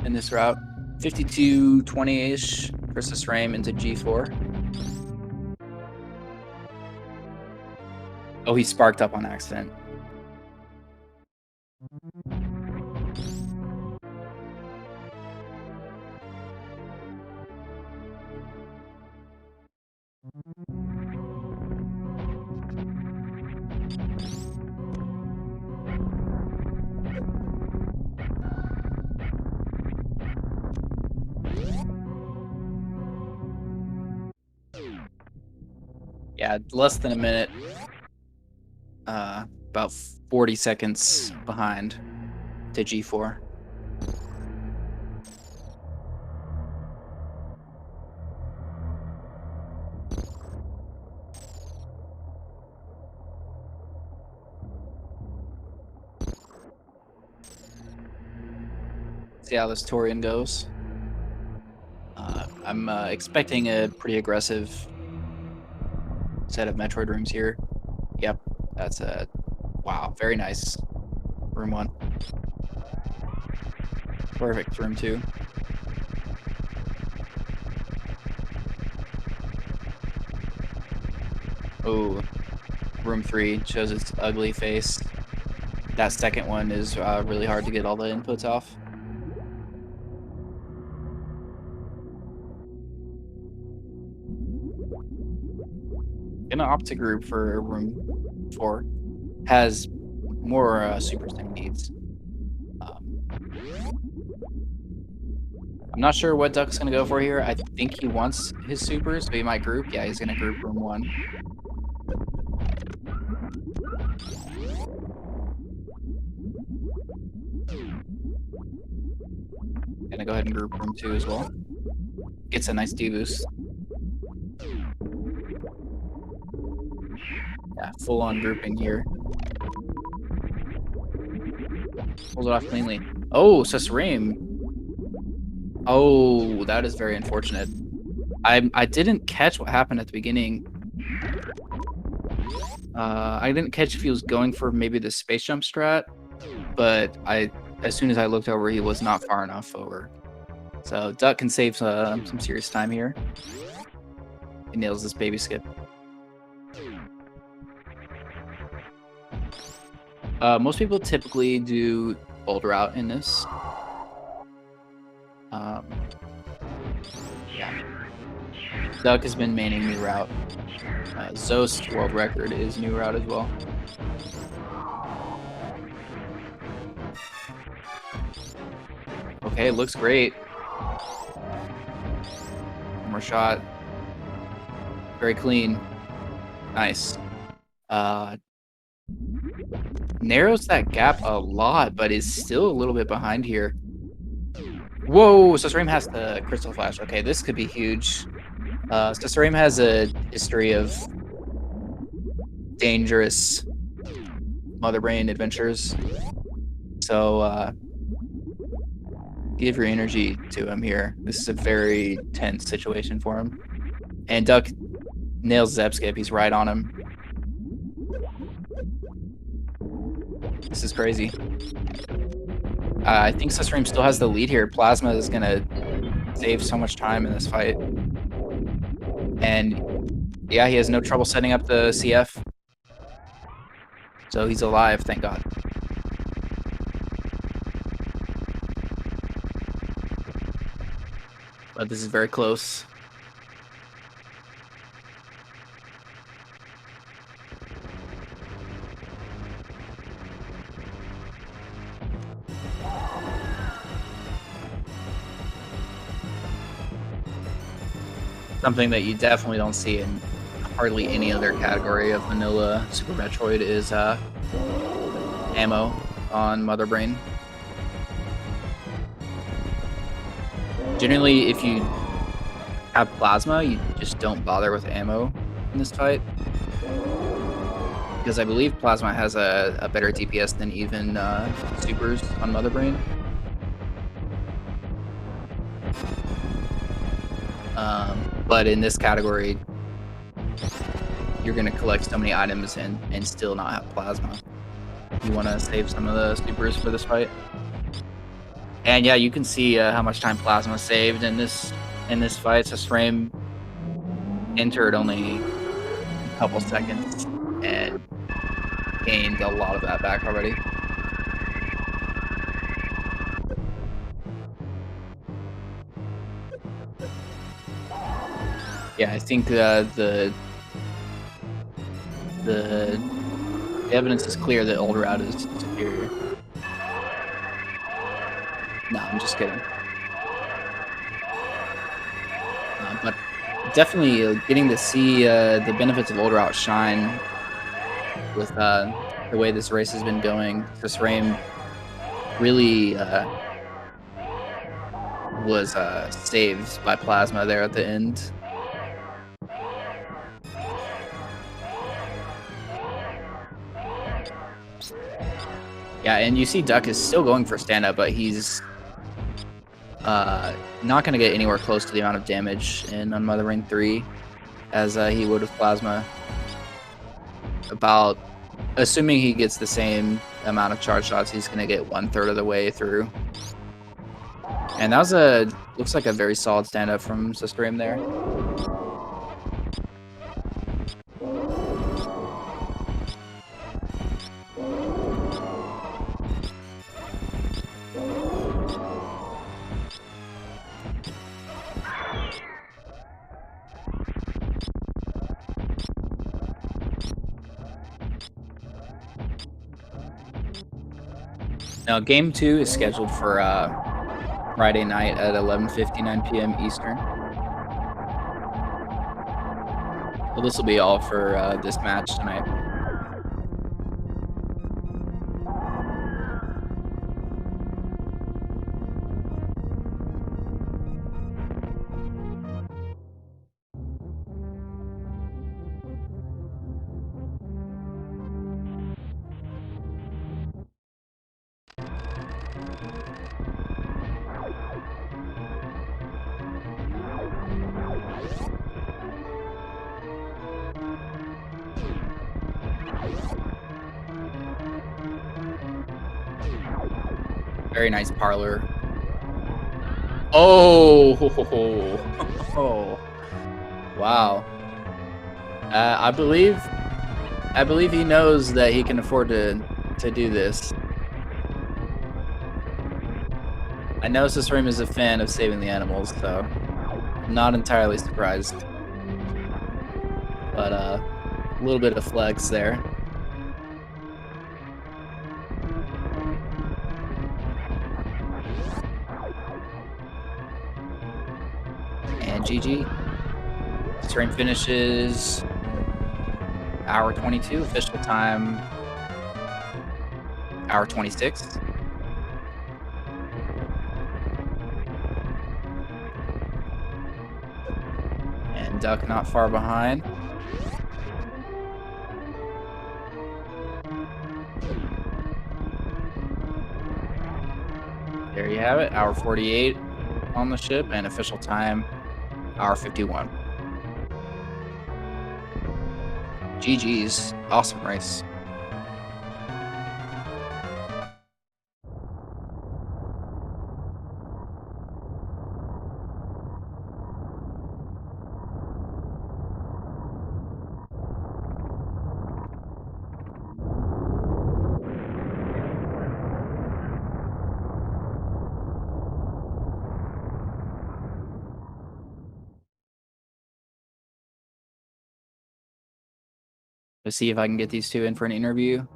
in this route. 52-20-ish for susreime into G4. Oh, he sparked up on accident. Yeah, less than a minute. About 40 seconds behind to G4. See how this Torian goes. I'm expecting a pretty aggressive set of Metroid rooms here. Yep, that's a wow, very nice. Room 1. Perfect, room 2. Oh, room 3 shows its ugly face. That second one is really hard to get all the inputs off. Gonna opt to group for room 4. Has more super sim needs. I'm not sure what Duck's gonna go for here. I think he wants his supers, so he might group. Yeah, he's gonna group room 1. Gonna go ahead and group room 2 as well. Gets a nice D-boost. Yeah, full on grouping here. Pulls it off cleanly. Oh, susreime. Oh, that is very unfortunate. I didn't catch what happened at the beginning. I didn't catch if he was going for maybe the space jump strat, but as soon as I looked over, he was not far enough over. So Duck can save some serious time here. He nails this baby skip. Most people typically do old route in this. Yeah. Duck has been maining new route. Zost's world record is new route as well. Okay, looks great. One more shot. Very clean. Nice. Narrows that gap a lot, but is still a little bit behind here. Whoa, susreime has the crystal flash. Okay, this could be huge. susreime has a history of dangerous mother brain adventures. So give your energy to him here. This is a very tense situation for him. And Duck nails Zeb skip. He's right on him. This is crazy. I think susreime still has the lead here. Plasma is going to save so much time in this fight. And yeah, he has no trouble setting up the CF. So he's alive, thank God. But this is very close. Something that you definitely don't see in hardly any other category of vanilla Super Metroid is ammo on Mother Brain. Generally, if you have plasma, you just don't bother with ammo in this fight. Because I believe plasma has a better DPS than even supers on Mother Brain. But in this category, you're going to collect so many items and still not have plasma. You want to save some of the supers for this fight. And yeah, you can see how much time plasma saved in this fight. susreime entered only a couple seconds and gained a lot of that back already. Yeah, I think the evidence is clear that old route is superior. No, I'm just kidding. But definitely getting to see the benefits of old route shine with the way this race has been going. susreime really was saved by plasma there at the end. Yeah, and you see Duck is still going for stand-up, but he's not going to get anywhere close to the amount of damage in on Mother Brain 3 as he would with Plasma. About, assuming he gets the same amount of charge shots, he's going to get 1/3 of the way through. And that was looks like a very solid stand-up from susreime there. Now, Game 2 is scheduled for Friday night at 11:59 p.m. Eastern. So this will be all for this match tonight. Very nice parlor. Oh, oh, wow. I believe he knows that he can afford to do this. I know susreime is a fan of saving the animals, so I'm not entirely surprised. But a little bit of flex there. And GG. Susreime finishes hour 22, official time hour 26. And Duck not far behind. There you have it, hour 48 on the ship, and official time hour 51. GG's, awesome race. Let's see if I can get these two in for an interview.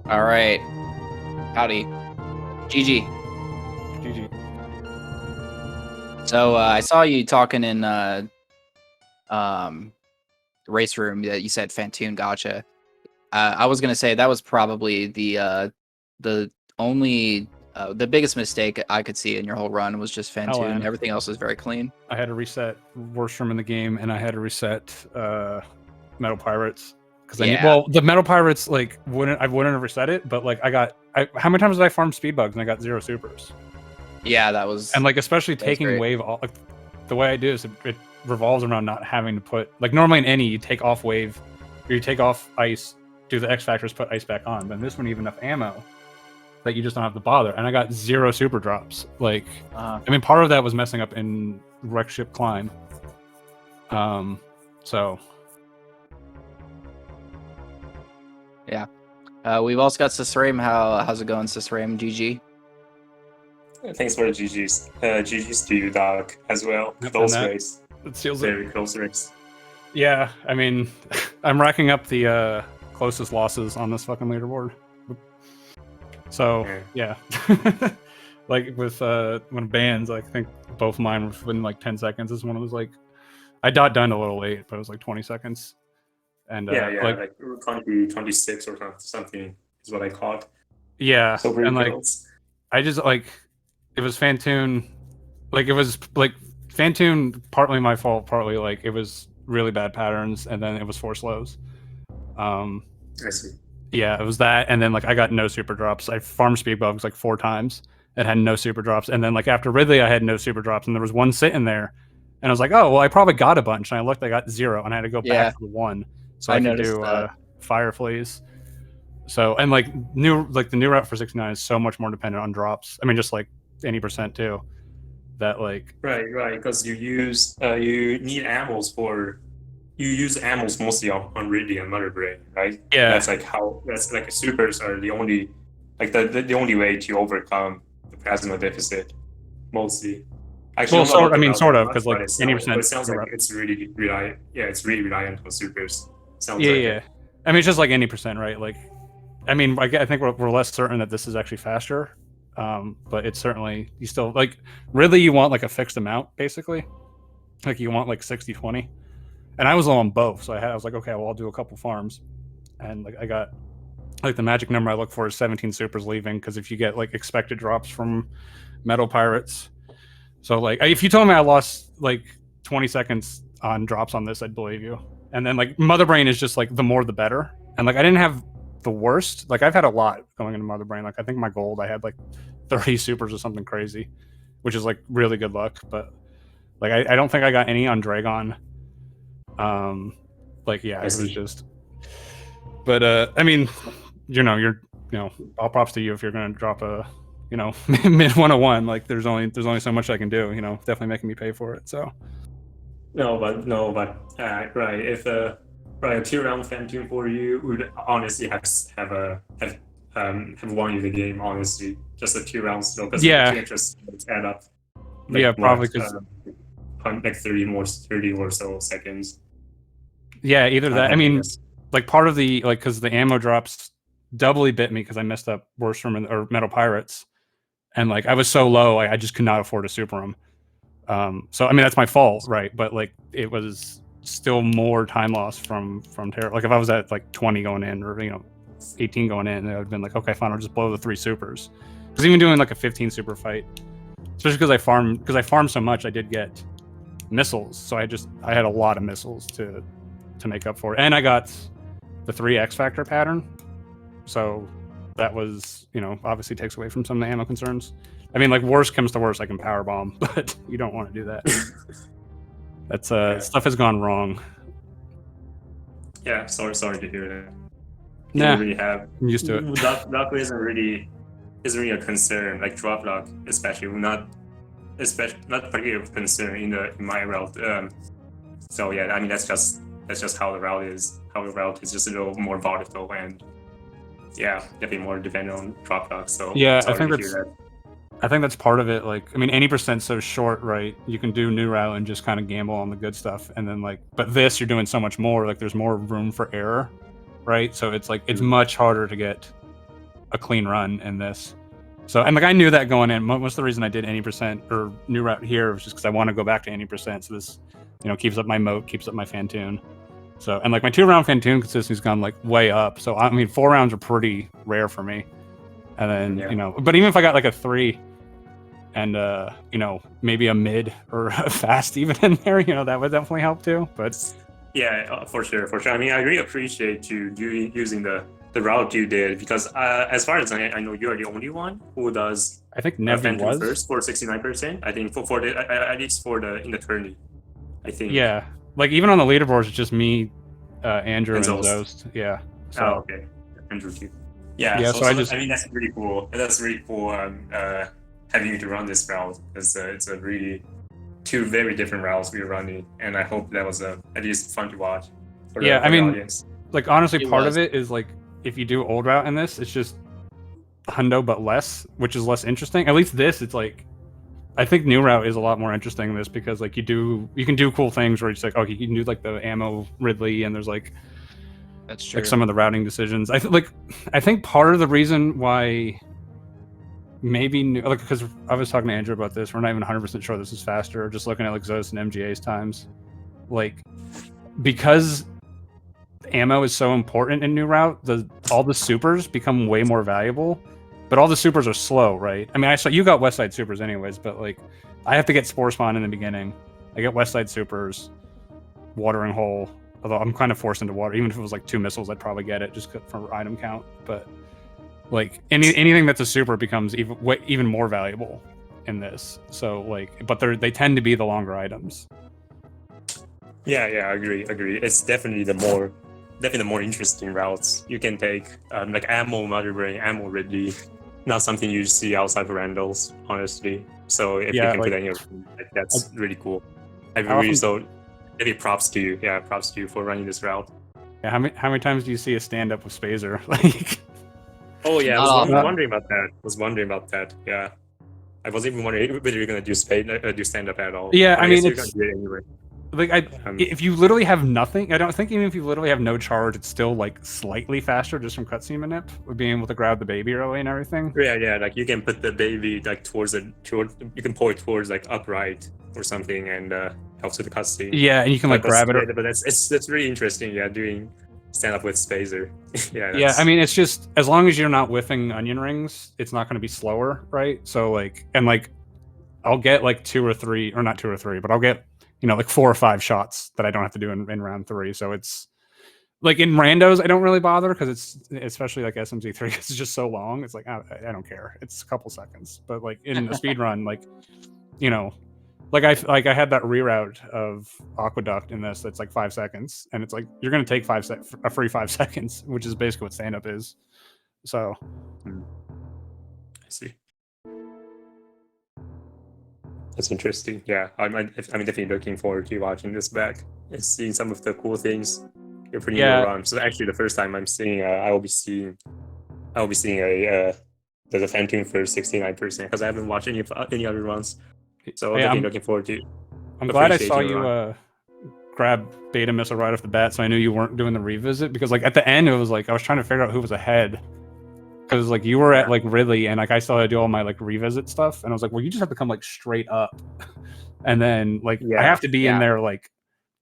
All right. Howdy. GG. GG. So I saw you talking in race room that you said Fantoon gotcha. I was gonna say that was probably the only the biggest mistake I could see in your whole run was just Fantoon. and Everything else was very clean. I had to reset worst room in the game, and I had to reset Metal Pirates because the Metal Pirates I wouldn't have reset it, but like how many times did I farm speed bugs and I got 0 supers? Yeah, that was, and like especially taking wave off. Like, the way I do is it revolves around not having to put, like, normally in any you take off wave or you take off ice, do the X factors, put ice back on, but in this one you have enough ammo that you just don't have to bother. And I got 0 super drops. Like, I mean, part of that was messing up in wreck ship climb. So yeah. We've also got susreime. How's it going, susreime? GG. Thanks for the GG's. GG's to you, Doc, as well. Close race. It feels very close race. Yeah, I mean, I'm racking up the closest losses on this fucking leaderboard. So yeah, like with when bands, I think both mine were within like 10 seconds. This one was like, I dot done a little late, but it was like 20 seconds. And like 20, 26 or something is what I caught. Yeah, so and like I just like, it was Fantoon, like it was like Fantoon, partly my fault, partly like it was really bad patterns, and then it was 4 slows. I see. Yeah, it was that, and then like I got no super drops. I farmed speed bugs like 4 times and had no super drops, and then like after Ridley, I had no super drops, and there was one sitting there, and I was like, oh well, I probably got a bunch, and I looked, I got 0, and I had to go back to the 1 so I could do fire fleas. So and like the new route for 69 is so much more dependent on drops. I mean, just like any percent too. That like right, because you use you need ammos for. You use ammos mostly on Ridley and Mother Brain, right? Yeah. That's like supers are the only the only way to overcome the plasma deficit, mostly. Actually, well, sort of, because like 80%. It sounds like it's really reliant. Yeah, it's really reliant on supers. Sounds yeah. I mean, it's just like any percent, right? Like, I mean, I think we're less certain that this is actually faster, but it's certainly you still like Ridley. You want like a fixed amount, basically. Like you want like 60-20. And I was low on both, so I was like, okay, well, I'll do a couple farms, and like I got like the magic number I look for is 17 supers leaving, because if you get like expected drops from Metal Pirates, so like if you told me I lost like 20 seconds on drops on this, I'd believe you. And then like Mother Brain is just like the more the better, and like I didn't have the worst. Like I've had a lot going into Mother Brain. Like I think my gold I had like 30 supers or something crazy, which is like really good luck. But like I don't think I got any on Dragon. Like yeah, it was just. But I mean, you're all props to you if you're gonna drop a mid 101. Like there's only so much I can do. Definitely making me pay for it. So. No, but right. If a 2-round Fantoon for you would honestly have won you the game. Honestly, just the 2 rounds though, because you just add up. Like, yeah, probably because like 30 or so seconds. Yeah, either that. I mean, like part of the because the ammo drops doubly bit me because I messed up worse from Metal Pirates, and like I was so low, I just could not afford to super them. So I mean that's my fault, right? But like it was still more time loss from terror. Like if I was at like 20 going in or 18 going in, it would have been like okay, fine, I'll just blow the 3 supers. Because even doing like a 15 super fight, especially because I farmed so much, I did get missiles. So I had a lot of missiles to make up for it, and I got the 3 X Factor pattern. So that was obviously takes away from some of the ammo concerns. I mean, like worst comes to worst, I can power bomb, but you don't want to do that. That's stuff has gone wrong. Yeah, sorry to hear that. Nah, really have. I'm used to it. Luck isn't really a concern. Like drop luck, especially not particularly a concern in my route. So yeah, I mean that's just how the route is. How the route is just a little more volatile and yeah, definitely more dependent on drop luck. So yeah, I think that's part of it. Like, I mean, 80% so short, right? You can do new route and just kind of gamble on the good stuff, and then but this you're doing so much more. Like, there's more room for error, right? So it's like it's much harder to get a clean run in this. So and like I knew that going in. Most of the reason I did 80% or new route here was just because I want to go back to 80%. So this, keeps up my moat, keeps up my Fantoon. So and like my 2-round Fantoon consistency's gone like way up. So I mean 4 rounds are pretty rare for me. And then but even if I got like a 3 and maybe a mid or a fast even in there, that would definitely help too. But yeah, for sure. I mean, I really appreciate you using the route you did because as far as I know, you are the only one who does. I think Nevi was first for 69%. I think for the at least for in the tourney, I think. Yeah, like even on the leaderboards, it's just me, Andrew, and Zost. Yeah. So. Oh, okay. Andrew too. Yeah. So I mean, that's really cool. That's really cool. Having you to run this route because it's a really 2 very different routes we're running, and I hope that was at least fun to watch. For the audience. Like honestly, part of it is like if you do old route in this, it's just hundo but less, which is less interesting. At least this, it's like I think new route is a lot more interesting in this because like you can do cool things where it's like okay, you can do like the ammo Ridley, and there's like that's true. Like some of the routing decisions. I think part of the reason why. Maybe because I was talking to Andrew about this, we're not even 100% sure this is faster. Just looking at like Zost and MGA's times, like because ammo is so important in new route, all the supers become way more valuable, but all the supers are slow, right? I mean, I saw you got West Side supers anyways, but like I have to get Spore Spawn in the beginning, I get West Side Supers, Watering Hole. Although I'm kind of forced into water. Even if it was like 2 missiles, I'd probably get it just for item count. But like anything that's a super becomes even more valuable in this. So like, but they tend to be the longer items. Yeah, I agree. It's definitely the more interesting routes you can take. Like ammo Mother Brain, ammo Ridley, not something you see outside of Randall's, honestly. So if you can put any of them, like, that's really cool. Maybe props to you. Yeah, props to you for running this route. Yeah, how many times do you see a stand up with Spazer? Like, oh yeah, I was wondering about that. Yeah, I was even wondering whether you're gonna do stand up at all. Yeah, I mean, you're gonna do it anyway. Like if you literally have nothing, I don't think even if you literally have no charge, it's still like slightly faster just from cutscene manip with being able to grab the baby early and everything. Yeah, like you can put the baby like you can pull it towards like upright or something and helps with the cutscene. Yeah, and you can like grab it. But that's really interesting. Yeah, doing stand up with Spazer. Yeah, I mean, it's just as long as you're not whiffing onion rings, it's not going to be slower, right? So like, and like, I'll get like 2 or 3, or not 2 or 3, but I'll get like 4 or 5 shots that I don't have to do in round 3. So it's like in randos, I don't really bother because it's especially like SMZ3, it's just so long. It's like I don't care. It's a couple seconds. But like in the speed run, like like I had that reroute of Aqueduct in this that's like 5 seconds, and it's like you're gonna take a free 5 seconds, which is basically what stand up is. So I see. That's interesting. Yeah, I'm definitely looking forward to watching this back and seeing some of the cool things you're putting in your run. So actually, the first time I'm seeing, I will be seeing the Phantom for 69% because I haven't watched any other runs. So I'm definitely looking forward to. I'm glad I saw you grab Beta Missile right off the bat, so I knew you weren't doing the revisit because like at the end it was like I was trying to figure out who was ahead. Because like you were at like Ridley and like I still had to do all my like revisit stuff, and I was like, well, you just have to come like straight up, and then like I have to be in there like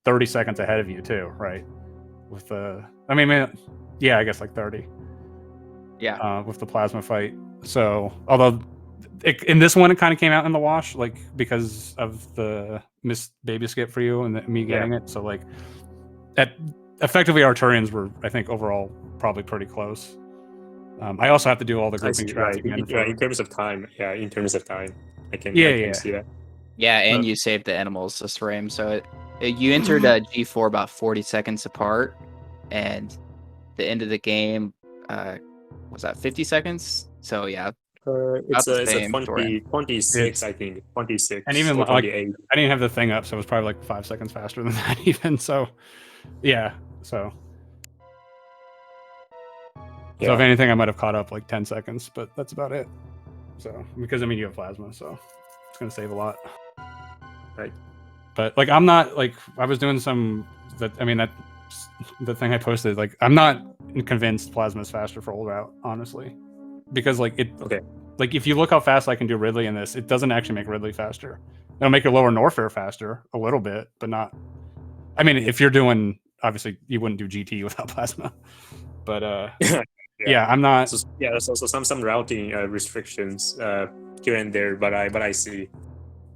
30 seconds ahead of you too, right? With I guess like 30. Yeah. With the plasma fight. So although in this one it kind of came out in the wash, like because of the missed baby skip for you and me getting it. So like effectively Arturians were, I think, overall probably pretty close. I also have to do all the grouping strats again. In terms of time, I can see that. Yeah, and you saved the animals this frame, so you entered G4 about 40 seconds apart, and the end of the game was that 50 seconds? So yeah, it's a 26, I think 26. And even like I didn't have the thing up, so it was probably like 5 seconds faster than that even. So yeah, so. So if anything, I might have caught up like 10 seconds, but that's about it. So because I mean you have plasma, so it's gonna save a lot. Right. But like I'm not like I was doing the thing I posted, like I'm not convinced plasma is faster for old route, honestly. Because like like if you look how fast I can do Ridley in this, it doesn't actually make Ridley faster. It'll make your lower Norfer faster a little bit, but not. I mean, if you're doing, obviously you wouldn't do GT without plasma. But I'm not. So, there's also some routing restrictions here and there, but I see.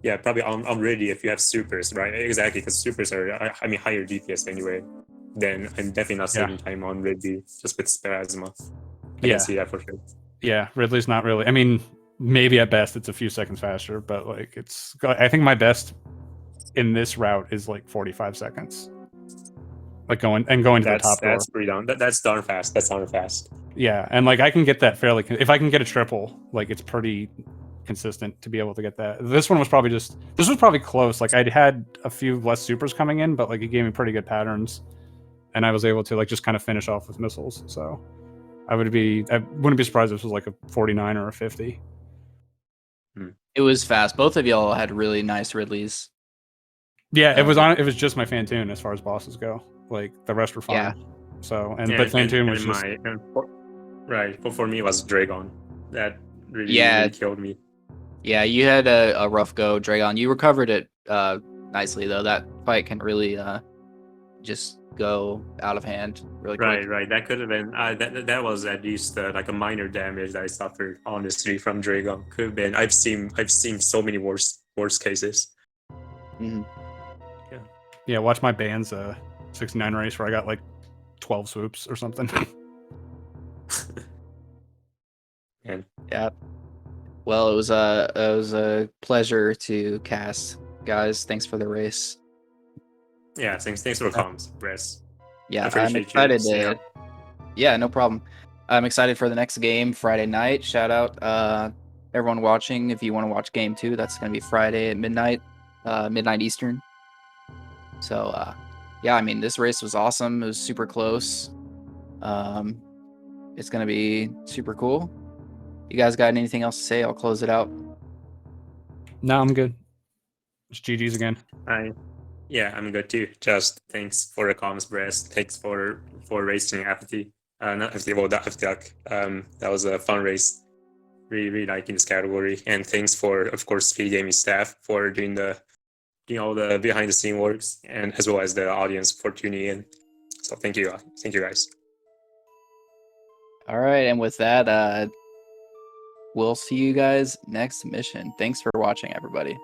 Yeah, probably on ready if you have supers, right? Exactly, because supers are higher DPS anyway. Then I'm definitely not saving time on ready just with plasma. I can see that for sure. Yeah, Ridley's not really. I mean, maybe at best it's a few seconds faster, but like it's. I think my best in this route is like 45 seconds. Like going to the top door. That's pretty darn. That's darn fast. That's darn fast. Yeah, and like I can get that fairly. If I can get a triple, like it's pretty consistent to be able to get that. This one was probably close. Like I'd had a few less supers coming in, but like it gave me pretty good patterns, and I was able to like just kind of finish off with missiles. So I wouldn't be surprised if this was like a 49 or a 50. It was fast. Both of y'all had really nice Ridleys. Yeah, it was just my Fantoon as far as bosses go. Like the rest were fine. Yeah. So but Fantoon was just for me it was Dragon that really killed me. Yeah, you had a rough go, Dragon. You recovered it nicely though. That fight can really just go out of hand really quick. Right. That could have been that was at least like a minor damage that I suffered honestly from Dragon. Could have been. I've seen so many worse cases. Mm-hmm. Yeah, watch my band's 69 race where I got like 12 swoops or something. And Yeah. Well, it was a pleasure to cast, guys. Thanks for the race. yeah, thanks for the comments, Bress. Yeah, I'm Appreciate you. excited Yeah. to. Yeah, no problem. I'm excited for the next game, Friday night. Shout out everyone watching. If you want to watch game 2, that's gonna be Friday at midnight, midnight Eastern. So yeah, I mean this race was awesome. It was super close. It's gonna be super cool. You guys got anything else to say? I'll close it out. No, I'm good. It's GG's again. Yeah, I'm good too. Just thanks for the comments, Bress. Thanks for racing apathy. Not apathy, well, apathyduck. That was a fun race. Really liking this category. And thanks for, of course, SpeedGaming staff for doing all the behind the scene works, and as well as the audience for tuning in. So thank you guys. All right, and with that, we'll see you guys next mission. Thanks for watching, everybody.